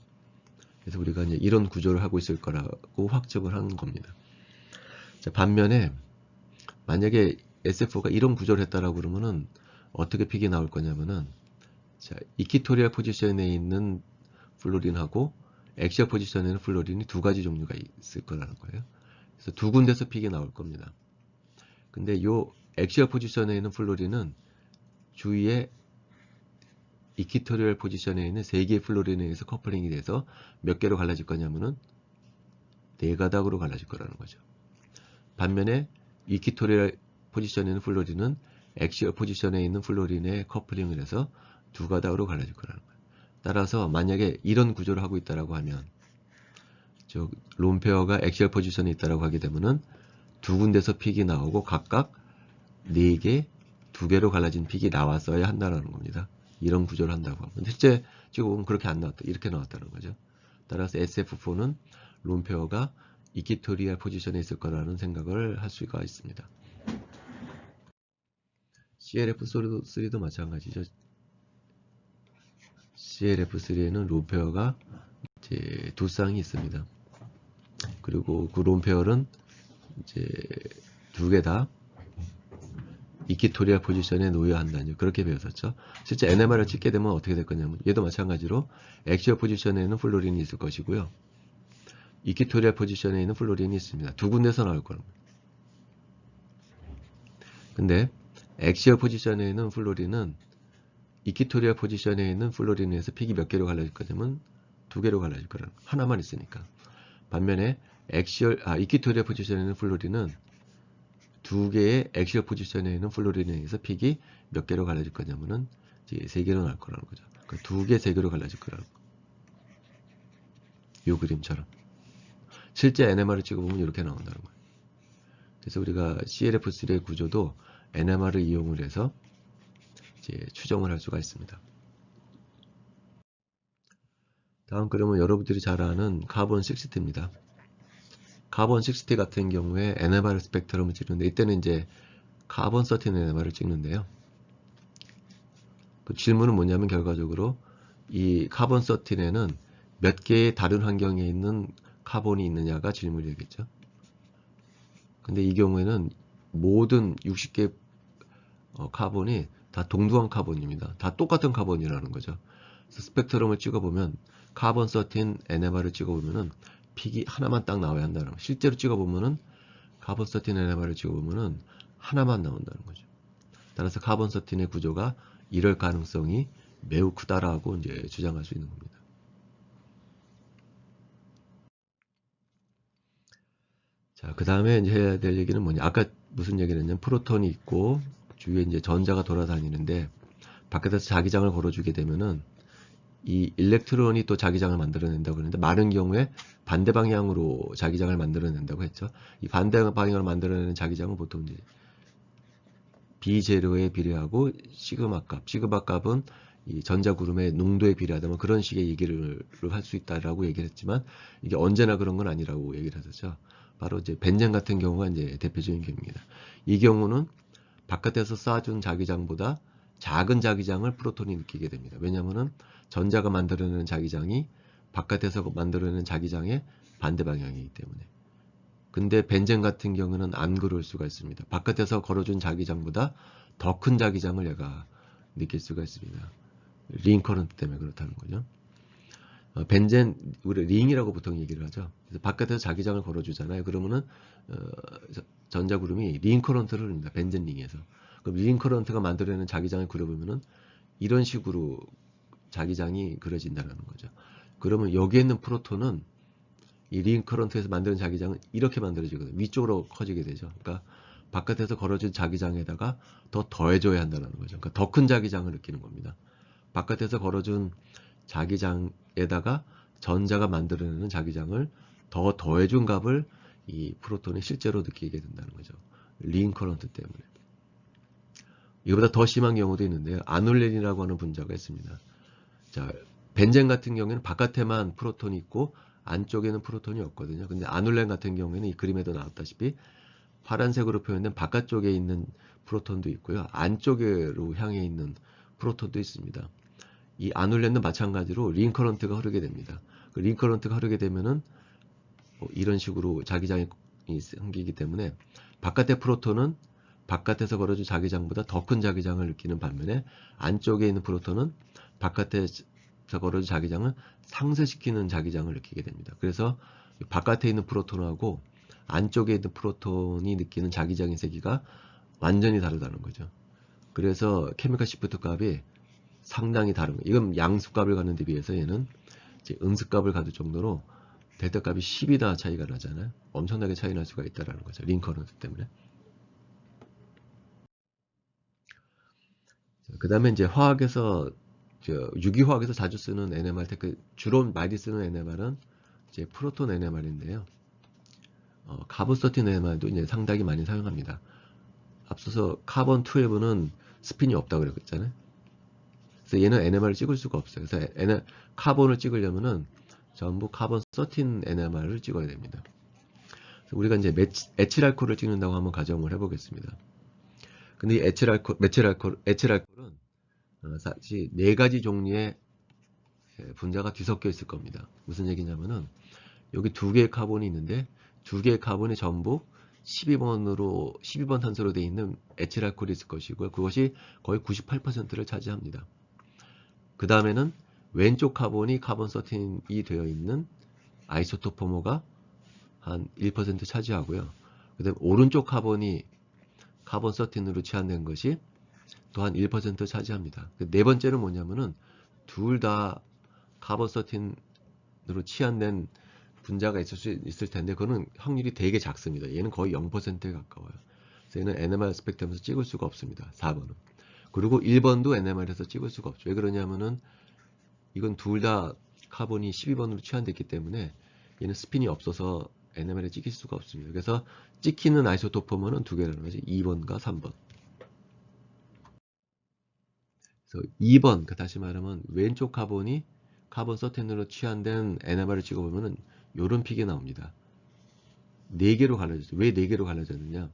그래서 우리가 이제 이런 구조를 하고 있을 거라고 확정을 한 겁니다. 자, 반면에 만약에 SF4가 이런 구조를 했다라고 그러면은 어떻게 픽이 나올 거냐면은 자, 이퀴토리얼 포지션에 있는 플로린하고 액시얼 포지션에 있는 플로린이 두 가지 종류가 있을 거라는 거예요. 그래서 두 군데서 픽이 나올 겁니다. 근데 요 액시얼 포지션에 있는 플로린은 주위에 이퀴토리얼 포지션에 있는 세 개의 플로린에 의해서 커플링이 돼서 몇 개로 갈라질 거냐면은 네 가닥으로 갈라질 거라는 거죠. 반면에 이퀴토리얼 포지션에 있는 플로린은 액시얼 포지션에 있는 플로린에 커플링을 해서 두 가닥으로 갈라질 거라는 거예요. 따라서 만약에 이런 구조를 하고 있다라고 하면 론페어가 액시얼 포지션에 있다라고 하게 되면은 두 군데서 픽이 나오고 각각 4개, 2개로 갈라진 픽이 나왔어야 한다는 겁니다. 이런 구조를 한다고 하면. 실제 지금 그렇게 안 나왔다. 이렇게 나왔다는 거죠. 따라서 SF4는 론페어가 이퀴토리얼 포지션에 있을 거라는 생각을 할 수가 있습니다. CLF3도 마찬가지죠. CLF3에는 론페어가 이제 두 쌍이 있습니다. 그리고 그 론페어는 이제 두 개 다 이퀴토리얼 포지션에 놓여야 한다는 그렇게 배웠었죠. 실제 NMR을 찍게 되면 어떻게 될 거냐면 얘도 마찬가지로 액시얼 포지션에 있는 플로린이 있을 것이고요. 이퀴토리얼 포지션에 있는 플로린이 있습니다. 두 군데서 나올 겁니다. 근데 액시얼 포지션에 있는 플로린은 이퀴토리얼 포지션에 있는 플로린에서 픽이 몇 개로 갈라질 거냐면 두 개로 갈라질 거라는 하나만 있으니까. 반면에 이퀴토리얼 포지션에 있는 플로린은 두 개의 액시얼 포지션에 있는 플로린에 의해서 픽이 몇 개로 갈라질 거냐면은 이제 세 개로 나올 거라는 거죠. 그러니까 두 개, 세 개로 갈라질 거라는 거. 요 그림처럼. 실제 NMR을 찍어보면 이렇게 나온다는 거예요. 그래서 우리가 CLF3의 구조도 NMR을 이용을 해서 이제 추정을 할 수가 있습니다. 다음 그림은 여러분들이 잘 아는 카본 60입니다. 카본 60 같은 경우에 NMR 스펙트럼을 찍는데 이때는 이제 카본 13 NMR을 찍는데요. 그 질문은 뭐냐면 결과적으로 이 카본 13에는 몇 개의 다른 환경에 있는 카본이 있느냐가 질문이 되겠죠. 근데 이 경우에는 모든 60개 카본이 다 동등한 카본입니다. 다 똑같은 카본이라는 거죠. 그래서 스펙트럼을 찍어보면 카본 13 NMR을 찍어보면은 픽이 하나만 딱 나와야 한다는 거죠. 실제로 찍어보면은 카본 13 NMR을 찍어보면은 하나만 나온다는 거죠. 따라서 카본 13의 구조가 이럴 가능성이 매우 크다라고 이제 주장할 수 있는 겁니다. 자, 그 다음에 이제 해야 될 얘기는 뭐냐. 아까 무슨 얘기를 했냐면 프로톤이 있고 주위에 이제 전자가 돌아다니는데 바깥에서 자기장을 걸어주게 되면은 이 일렉트론이 또 자기장을 만들어낸다고 그러는데 많은 경우에 반대 방향으로 자기장을 만들어낸다고 했죠. 이 반대 방향으로 만들어내는 자기장은 보통 이제 B0에 비례하고 시그마 값은 이 전자 구름의 농도에 비례하다 뭐 그런 식의 얘기를 할 수 있다라고 얘기를 했지만 이게 언제나 그런 건 아니라고 얘기를 했었죠. 바로 이제 벤젠 같은 경우가 이제 대표적인 경우입니다. 이 경우는 바깥에서 쏴준 자기장보다 작은 자기장을 프로톤이 느끼게 됩니다. 왜냐하면은 전자가 만들어내는 자기장이 바깥에서 만들어내는 자기장의 반대 방향이기 때문에. 근데 벤젠 같은 경우는 안 그럴 수가 있습니다. 바깥에서 걸어준 자기장보다 더 큰 자기장을 얘가 느낄 수가 있습니다. 링 커런트 때문에 그렇다는 거죠. 벤젠, 우리 링이라고 보통 얘기를 하죠. 그래서 바깥에서 자기장을 걸어주잖아요. 그러면은 전자구름이 링 커런트를 흐릅니다. 벤젠 링에서. 그럼 링 커런트가 만들어내는 자기장을 그려보면은 이런 식으로 자기장이 그려진다는 거죠. 그러면 여기에 있는 프로톤은 이 링 커런트에서 만드는 자기장은 이렇게 만들어지거든요. 위쪽으로 커지게 되죠. 그러니까 바깥에서 걸어진 자기장에다가 더 더해줘야 한다는 거죠. 그러니까 더 큰 자기장을 느끼는 겁니다. 바깥에서 걸어준 자기장에다가 전자가 만들어내는 자기장을 더 더해준 값을 이 프로톤이 실제로 느끼게 된다는 거죠. 링 커런트 때문에. 이거보다 더 심한 경우도 있는데요. 아놀렌이라고 하는 분자가 있습니다. 자, 벤젠 같은 경우에는 바깥에만 프로톤이 있고 안쪽에는 프로톤이 없거든요. 근데 아놀렌 같은 경우에는 이 그림에도 나왔다시피 파란색으로 표현된 바깥쪽에 있는 프로톤도 있고요. 안쪽으로 향해 있는 프로톤도 있습니다. 이 아놀렌도 마찬가지로 링 커런트가 흐르게 됩니다. 그 링 커런트가 흐르게 되면은 이런 식으로 자기장이 생기기 때문에 바깥의 프로톤은 바깥에서 걸어준 자기장보다 더 큰 자기장을 느끼는 반면에 안쪽에 있는 프로톤은 바깥에서 걸어준 자기장을 상쇄시키는 자기장을 느끼게 됩니다. 그래서 바깥에 있는 프로톤하고 안쪽에 있는 프로톤이 느끼는 자기장의 세기가 완전히 다르다는 거죠. 그래서 케미컬 시프트 값이 상당히 다른 거예요. 이건 양수값을 갖는 데 비해서 얘는 이제 음수값을 가질 정도로 델타 값이 10이다 차이가 나잖아요. 엄청나게 차이 날 수가 있다는 거죠. 링 커런트 때문에. 그 다음에 이제 화학에서, 유기화학에서 자주 쓰는 NMR, 주로 많이 쓰는 NMR은 이제 프로톤 NMR인데요. 카본 13 NMR도 이제 상당히 많이 사용합니다. 앞서서 카본 12는 스핀이 없다고 그랬잖아요. 그래서 얘는 NMR을 찍을 수가 없어요. 그래서 카본을 찍으려면은 전부 카본 13 NMR을 찍어야 됩니다. 그래서 우리가 이제 에틸알코올을 찍는다고 한번 가정을 해보겠습니다. 근데 이 에틸알코올은 사실 네 가지 종류의 분자가 뒤섞여 있을 겁니다. 무슨 얘기냐면은 여기 두 개의 카본이 있는데 두 개의 카본이 전부 12번 탄소로 되어 있는 에틸알코올이 있을 것이고요. 그것이 거의 98%를 차지합니다. 그 다음에는 왼쪽 카본이 카본 13이 되어 있는 아이소토프 호모가 한 1% 차지하고요. 그 다음에 오른쪽 카본이 카본 13으로 치환된 것이 또한 1% 차지합니다. 네 번째는 뭐냐면은 둘 다 카본 13으로 치환된 분자가 있을 텐데 그거는 확률이 되게 작습니다. 얘는 거의 0%에 가까워요. 그래서 얘는 NMR 스펙트럼에서 찍을 수가 없습니다. 4번은. 그리고 1번도 NMR에서 찍을 수가 없죠. 왜 그러냐면은 이건 둘 다 카본이 12번으로 치환됐기 때문에 얘는 스핀이 없어서 NMR에 찍힐 수가 없습니다. 그래서 찍히는 아이소토프 호모는 두 개라는 거지. 2번과 3번. 그래서 2번, 다시 말하면 왼쪽 카본이 카본 13으로 치환된 NMR을 찍어보면은 요런 픽이 나옵니다. 4개로 갈라졌죠. 왜 4개로 갈라졌느냐?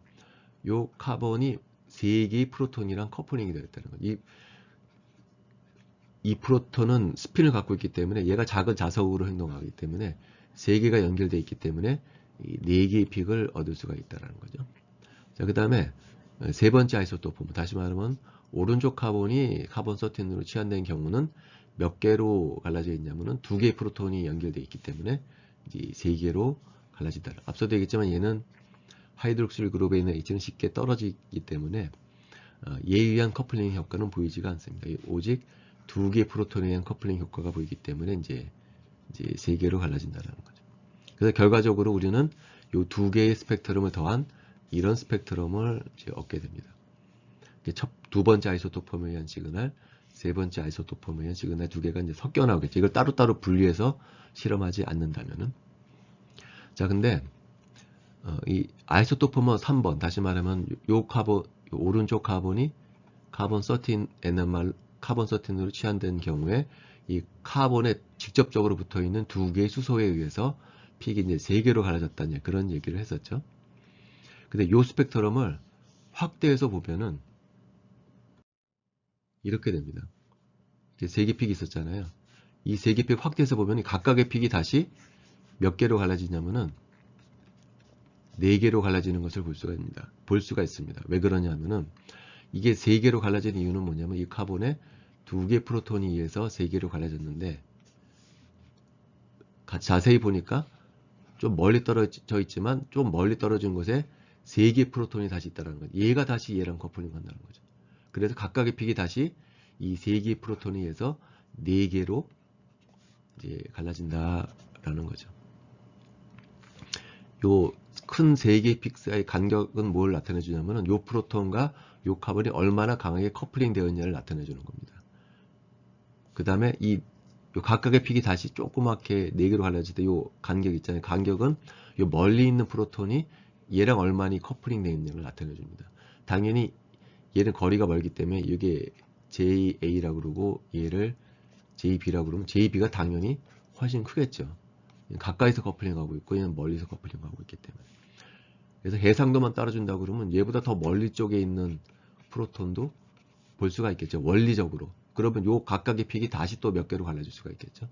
요 카본이 3개의 프로톤이랑 커플링이 되어 있다는 거예요. 이 프로톤은 스핀을 갖고 있기 때문에 얘가 작은 자석으로 행동하기 때문에 3개가 연결되어 있기 때문에 이 4개의 픽을 얻을 수가 있다는 거죠. 자, 그 다음에 세 번째 아이소토프, 다시 말하면 오른쪽 카본이 카본 13으로 치환된 경우는 몇 개로 갈라져 있냐면은 2개의 프로톤이 연결되어 있기 때문에 이제 3개로 갈라진다. 앞서도 얘기했지만 얘는 하이드록실 그룹에 있는 H는 쉽게 떨어지기 때문에 얘에 의한 커플링 효과는 보이지가 않습니다. 오직 2개의 프로톤에 의한 커플링 효과가 보이기 때문에 이제 3개로 갈라진다는 거죠. 그래서 결과적으로 우리는 이 2개의 스펙트럼을 더한 이런 스펙트럼을 이제 얻게 됩니다. 두 번째 아이소토프에 의한 시그널, 세 번째 아이소토프에 의한 시그널 두 개가 이제 섞여 나오겠죠. 이걸 따로따로 분리해서 실험하지 않는다면은. 자, 근데 이 아이소토프머 3번, 다시 말하면 요 오른쪽 카본이 카본 13 NMR, 카본 13으로 치환된 경우에 이 카본에 직접적으로 붙어 있는 2개의 수소에 의해서 픽이 이제 3개로 갈라졌다는 그런 얘기를 했었죠. 근데 요 스펙트럼을 확대해서 보면은 이렇게 됩니다. 이제 3개 픽이 있었잖아요. 이 3개 픽 확대해서 보면 각각의 픽이 다시 몇 개로 갈라지냐면은 4개로 갈라지는 것을 볼 수가 있습니다. 왜 그러냐면은 이게 3개로 갈라진 이유는 뭐냐면 이 카본에 2개 프로톤에 의해서 3개로 갈라졌는데 자세히 보니까 좀 멀리 떨어져 있지만 좀 멀리 떨어진 곳에 3개 프로톤이 다시 있다는 거죠. 얘가 다시 얘랑 커플링 한다는 거죠. 그래서 각각의 픽이 다시 이 3개의 프로톤에 의해서 4개로 이제 갈라진다라는 거죠. 요 큰 세 개의 픽 사이 간격은 뭘 나타내 주냐면은 요 프로톤과 요 카본이 얼마나 강하게 커플링 되어 있냐를 나타내 주는 겁니다. 그 다음에 요 각각의 픽이 다시 조그맣게 4개로 갈라질 때 요 간격 있잖아요. 간격은 요 멀리 있는 프로톤이 얘랑 얼마나 커플링 되어 있냐를 나타내 줍니다. 당연히 얘는 거리가 멀기 때문에 이게 JA라고 그러고 얘를 JB라고 그러면 JB가 당연히 훨씬 크겠죠. 가까이서 커플링하고 있고 얘는 멀리서 커플링하고 있기 때문에. 그래서 해상도만 따라준다고 그러면 얘보다 더 멀리 쪽에 있는 프로톤도 볼 수가 있겠죠. 원리적으로. 그러면 요 각각의 픽이 다시 또 몇 개로 갈라질 수가 있겠죠.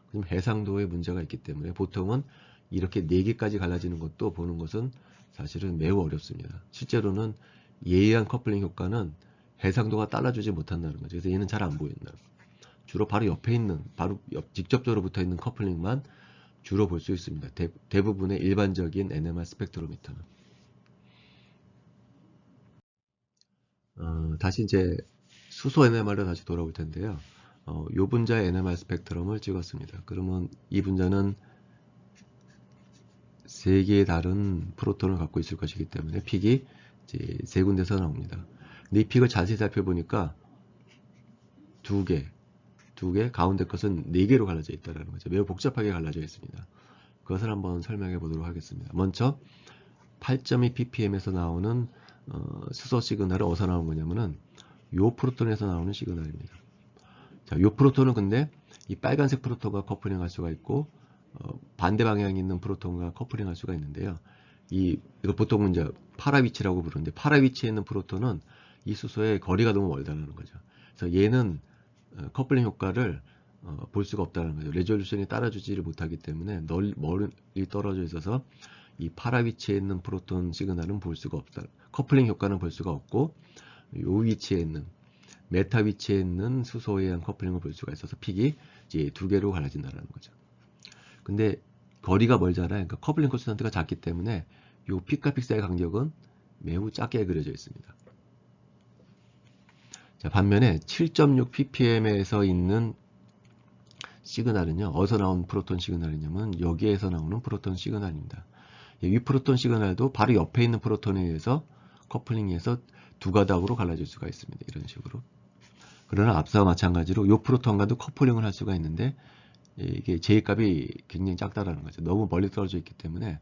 그럼 해상도에 문제가 있기 때문에 보통은 이렇게 4개까지 갈라지는 것도 보는 것은 사실은 매우 어렵습니다. 실제로는 예의한 커플링 효과는 해상도가 따라주지 못한다는 거죠. 그래서 얘는 잘 안 보인다. 주로 바로 옆에 있는, 바로 직접적으로 붙어 있는 커플링만 주로 볼 수 있습니다. 대부분의 일반적인 NMR 스펙트로미터는. 다시 이제 수소 NMR로 다시 돌아올 텐데요. 요 분자의 NMR 스펙트럼을 찍었습니다. 그러면 이 분자는 3개의 다른 프로톤을 갖고 있을 것이기 때문에 픽이 이제 3군데서 나옵니다. 근데 이 픽을 자세히 살펴보니까 2개, 가운데 것은 4개로 갈라져 있다는 거죠. 매우 복잡하게 갈라져 있습니다. 그것을 한번 설명해 보도록 하겠습니다. 먼저 8.2 ppm에서 나오는 수소 시그널은 어디서 나온 거냐면은 요 프로톤에서 나오는 시그널입니다. 자, 요 프로톤은 근데 이 빨간색 프로톤과 커플링 할 수가 있고 반대 방향에 있는 프로톤과 커플링 할 수가 있는데요. 이거 보통은 이제 파라 위치라고 부르는데 파라 위치에 있는 프로톤은 이 수소의 거리가 너무 멀다는 거죠. 그래서 얘는 커플링 효과를 볼 수가 없다는 거죠. 레졸루션이 따라주지를 못하기 때문에 멀리 떨어져 있어서 이 파라 위치에 있는 프로톤 시그널은 볼 수가 없다. 커플링 효과는 볼 수가 없고 요 위치에 있는 메타 위치에 있는 수소에 의한 커플링을 볼 수가 있어서 픽이 이제 2개로 갈라진다는 거죠. 근데 거리가 멀잖아요. 그러니까 커플링 콘스턴트가 작기 때문에 요 픽과 픽 사이의 간격은 매우 작게 그려져 있습니다. 자, 반면에 7.6 ppm에서 있는 시그널은요. 어디서 나온 프로톤 시그널이냐면 여기에서 나오는 프로톤 시그널입니다. 이 프로톤 시그널도 바로 옆에 있는 프로톤에 의해서 커플링에서 2가닥으로 갈라질 수가 있습니다. 이런 식으로. 그러나 앞서와 마찬가지로 이 프로톤과도 커플링을 할 수가 있는데 이게 J값이 굉장히 작다라는 거죠. 너무 멀리 떨어져 있기 때문에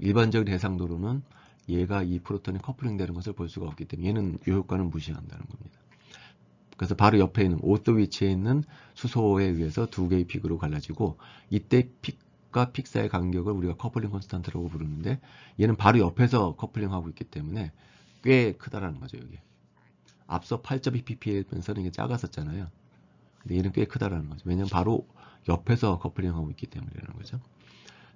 일반적인 해상도로는 얘가 이 프로톤이 커플링 되는 것을 볼 수가 없기 때문에 얘는 이 효과는 무시한다는 겁니다. 그래서 바로 옆에 있는 5도 위치에 있는 수소에 의해서 2개의 픽으로 갈라지고 이때 픽과 픽 사이의 간격을 우리가 커플링 콘스탄트라고 부르는데 얘는 바로 옆에서 커플링하고 있기 때문에 꽤 크다라는 거죠. 여기 앞서 8.2 ppm에서는 이게 작았었잖아요. 근데 얘는 꽤 크다라는 거죠. 왜냐면 바로 옆에서 커플링하고 있기 때문이라는 거죠.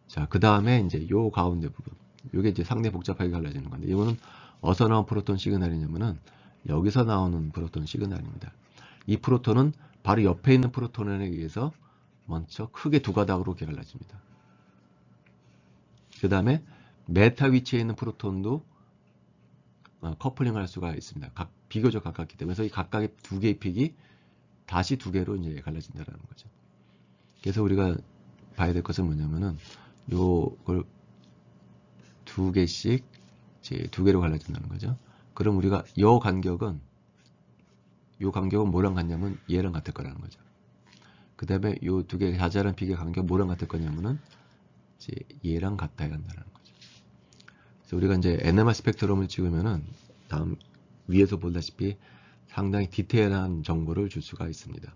자, 그 다음에 이제 요 가운데 부분 요게 이제 상당히 복잡하게 갈라지는 건데 이거는 어디서 나온 프로톤 시그널이냐면은 여기서 나오는 프로톤 시그널입니다. 이 프로톤은 바로 옆에 있는 프로톤에 의해서 먼저 크게 2가닥으로 갈라집니다. 그 다음에 메타 위치에 있는 프로톤도 커플링 할 수가 있습니다. 비교적 가깝기 때문에 그래서 이 각각의 2개의 픽이 다시 2개로 이제 갈라진다는 거죠. 그래서 우리가 봐야 될 것은 뭐냐면은 요걸 2개씩 이제 2개로 갈라진다는 거죠. 그럼 우리가 요 간격은 뭐랑 같냐면 얘랑 같을 거라는 거죠. 그 다음에 요 2개 자잘한 픽의 간격 뭐랑 같을 거냐면은 이제 얘랑 같아야 한다는 거죠. 그래서 우리가 이제 NMR 스펙트럼을 찍으면은 다음 위에서 보다시피 상당히 디테일한 정보를 줄 수가 있습니다.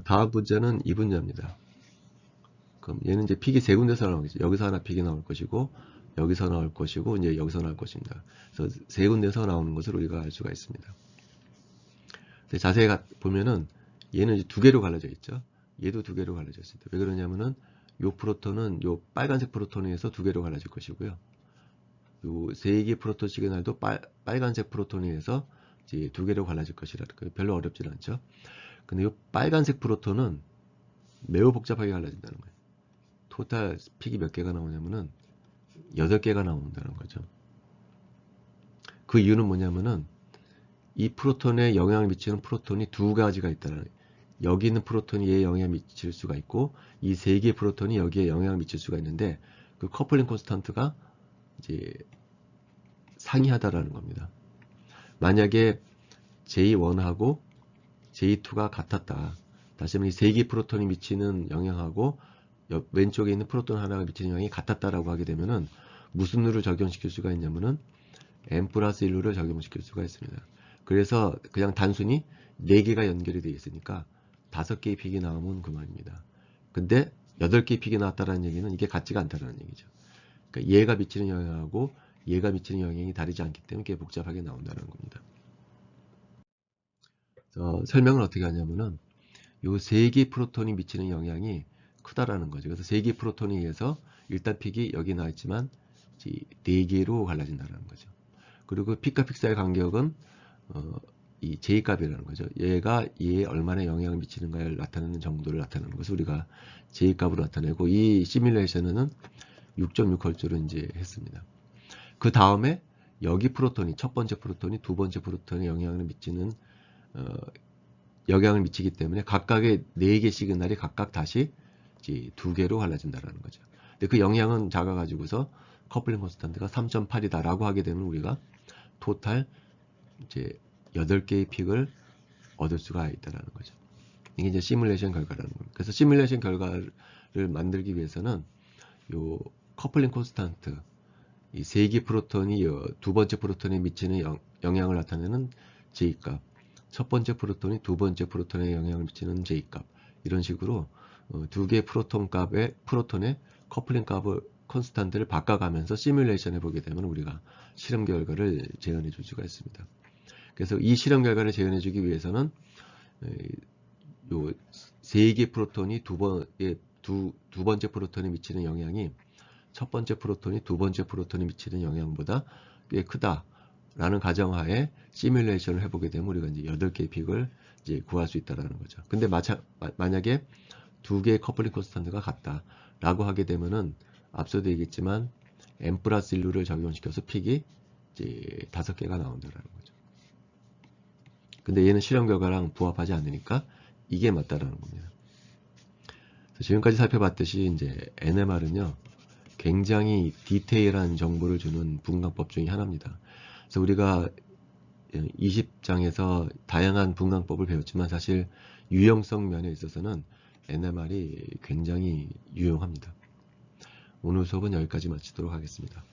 다음 분자는 이 분자입니다. 그럼 얘는 이제 픽이 3군데서 나오겠죠. 여기서 하나 픽이 나올 것이고 여기서 나올 것이고 이제 여기서 나올 것입니다. 그래서 3군데서 나오는 것을 우리가 알 수가 있습니다. 근데 자세히 보면은 얘는 이제 2개로 갈라져 있죠. 얘도 2개로 갈라져 있습니다. 왜 그러냐면은 요 프로톤은 요 빨간색 프로톤에 의해서 2개로 갈라질 것이고요. 요 3개 프로톤 시그널도 빨간색 프로톤에 의해서 이제 2개로 갈라질 것이라는 거예요. 별로 어렵진 않죠. 근데 요 빨간색 프로톤은 매우 복잡하게 갈라진다는 거예요. 토탈 픽이 몇 개가 나오냐면은 8개가 나온다는 거죠. 그 이유는 뭐냐면은 이 프로톤에 영향을 미치는 프로톤이 2가지가 있다는 여기 있는 프로톤이 얘에 영향을 미칠 수가 있고 이 세 개의 프로톤이 여기에 영향을 미칠 수가 있는데 그 커플링 콘스탄트가 이제 상이하다라는 겁니다. 만약에 J1하고 J2가 같았다. 다시 말해 이 세 개의 프로톤이 미치는 영향하고 왼쪽에 있는 프로톤 하나가 미치는 영향이 같았다라고 하게 되면은 무슨 룰을 적용시킬 수가 있냐면은 n 플러스 1룰을 적용시킬 수가 있습니다. 그래서 그냥 단순히 4개가 연결이 되어 있으니까 5개의 픽이 나오면 그만입니다. 근데 8개의 픽이 나왔다는 얘기는 이게 같지가 않다는 얘기죠. 그러니까 얘가 미치는 영향하고 얘가 미치는 영향이 다르지 않기 때문에 이게 복잡하게 나온다는 겁니다. 설명을 어떻게 하냐면은 요 3개의 프로톤이 미치는 영향이 크다라는 거죠. 그래서 3개의 프로톤에 의해서 일단 픽이 여기 나와 있지만 4개로 갈라진다는 거죠. 그리고 픽과 픽 사이의 간격은 이 J값이라는 거죠. 얘가 얘에 얼마나 영향을 미치는가를 나타내는 정도를 나타내는 것을 우리가 J값으로 나타내고 이 시뮬레이션은 6.6헐츠로 이제 했습니다. 그 다음에 여기 프로톤이 첫 번째 프로톤이 두 번째 프로톤에 영향을 미치기 때문에 각각의 4개 시그널이 각각 다시 2개로 갈라진다는 거죠. 근데 그 영향은 작아가지고서 커플링 콘스탄트가 3.8이다 라고 하게 되면 우리가 토탈 이제 8개의 픽을 얻을 수가 있다는 거죠. 이게 이제 시뮬레이션 결과라는 겁니다. 그래서 시뮬레이션 결과를 만들기 위해서는 요 커플링 콘스탄트 이 3개 프로톤이 두 번째 프로톤에 미치는 영향을 나타내는 J값, 첫 번째 프로톤이 두 번째 프로톤에 영향을 미치는 J값, 이런 식으로 두 개의 프로톤의 커플링 값을 콘스탄트를 바꿔가면서 시뮬레이션 해보게 되면 우리가 실험 결과를 재현해 줄 수가 있습니다. 그래서 이 실험 결과를 재현해 주기 위해서는 요 세 개 프로톤이 두 번째 프로톤에 미치는 영향이 첫 번째 프로톤이 두 번째 프로톤에 미치는 영향보다 꽤 크다라는 가정하에 시뮬레이션을 해보게 되면 우리가 이제 8개의 픽을 이제 구할 수 있다라는 거죠. 근데 만약에 두 개의 커플링 콘스탄트가 같다라고 하게 되면은 앞서도 얘기했지만 n 플러스 1룰을 적용시켜서 픽이 이제 5개가 나온다라는 거죠. 근데 얘는 실험 결과랑 부합하지 않으니까 이게 맞다라는 겁니다. 지금까지 살펴봤듯이 이제 NMR은요 굉장히 디테일한 정보를 주는 분광법 중에 하나입니다. 그래서 우리가 20장에서 다양한 분광법을 배웠지만 사실 유용성 면에 있어서는 NMR이 굉장히 유용합니다. 오늘 수업은 여기까지 마치도록 하겠습니다.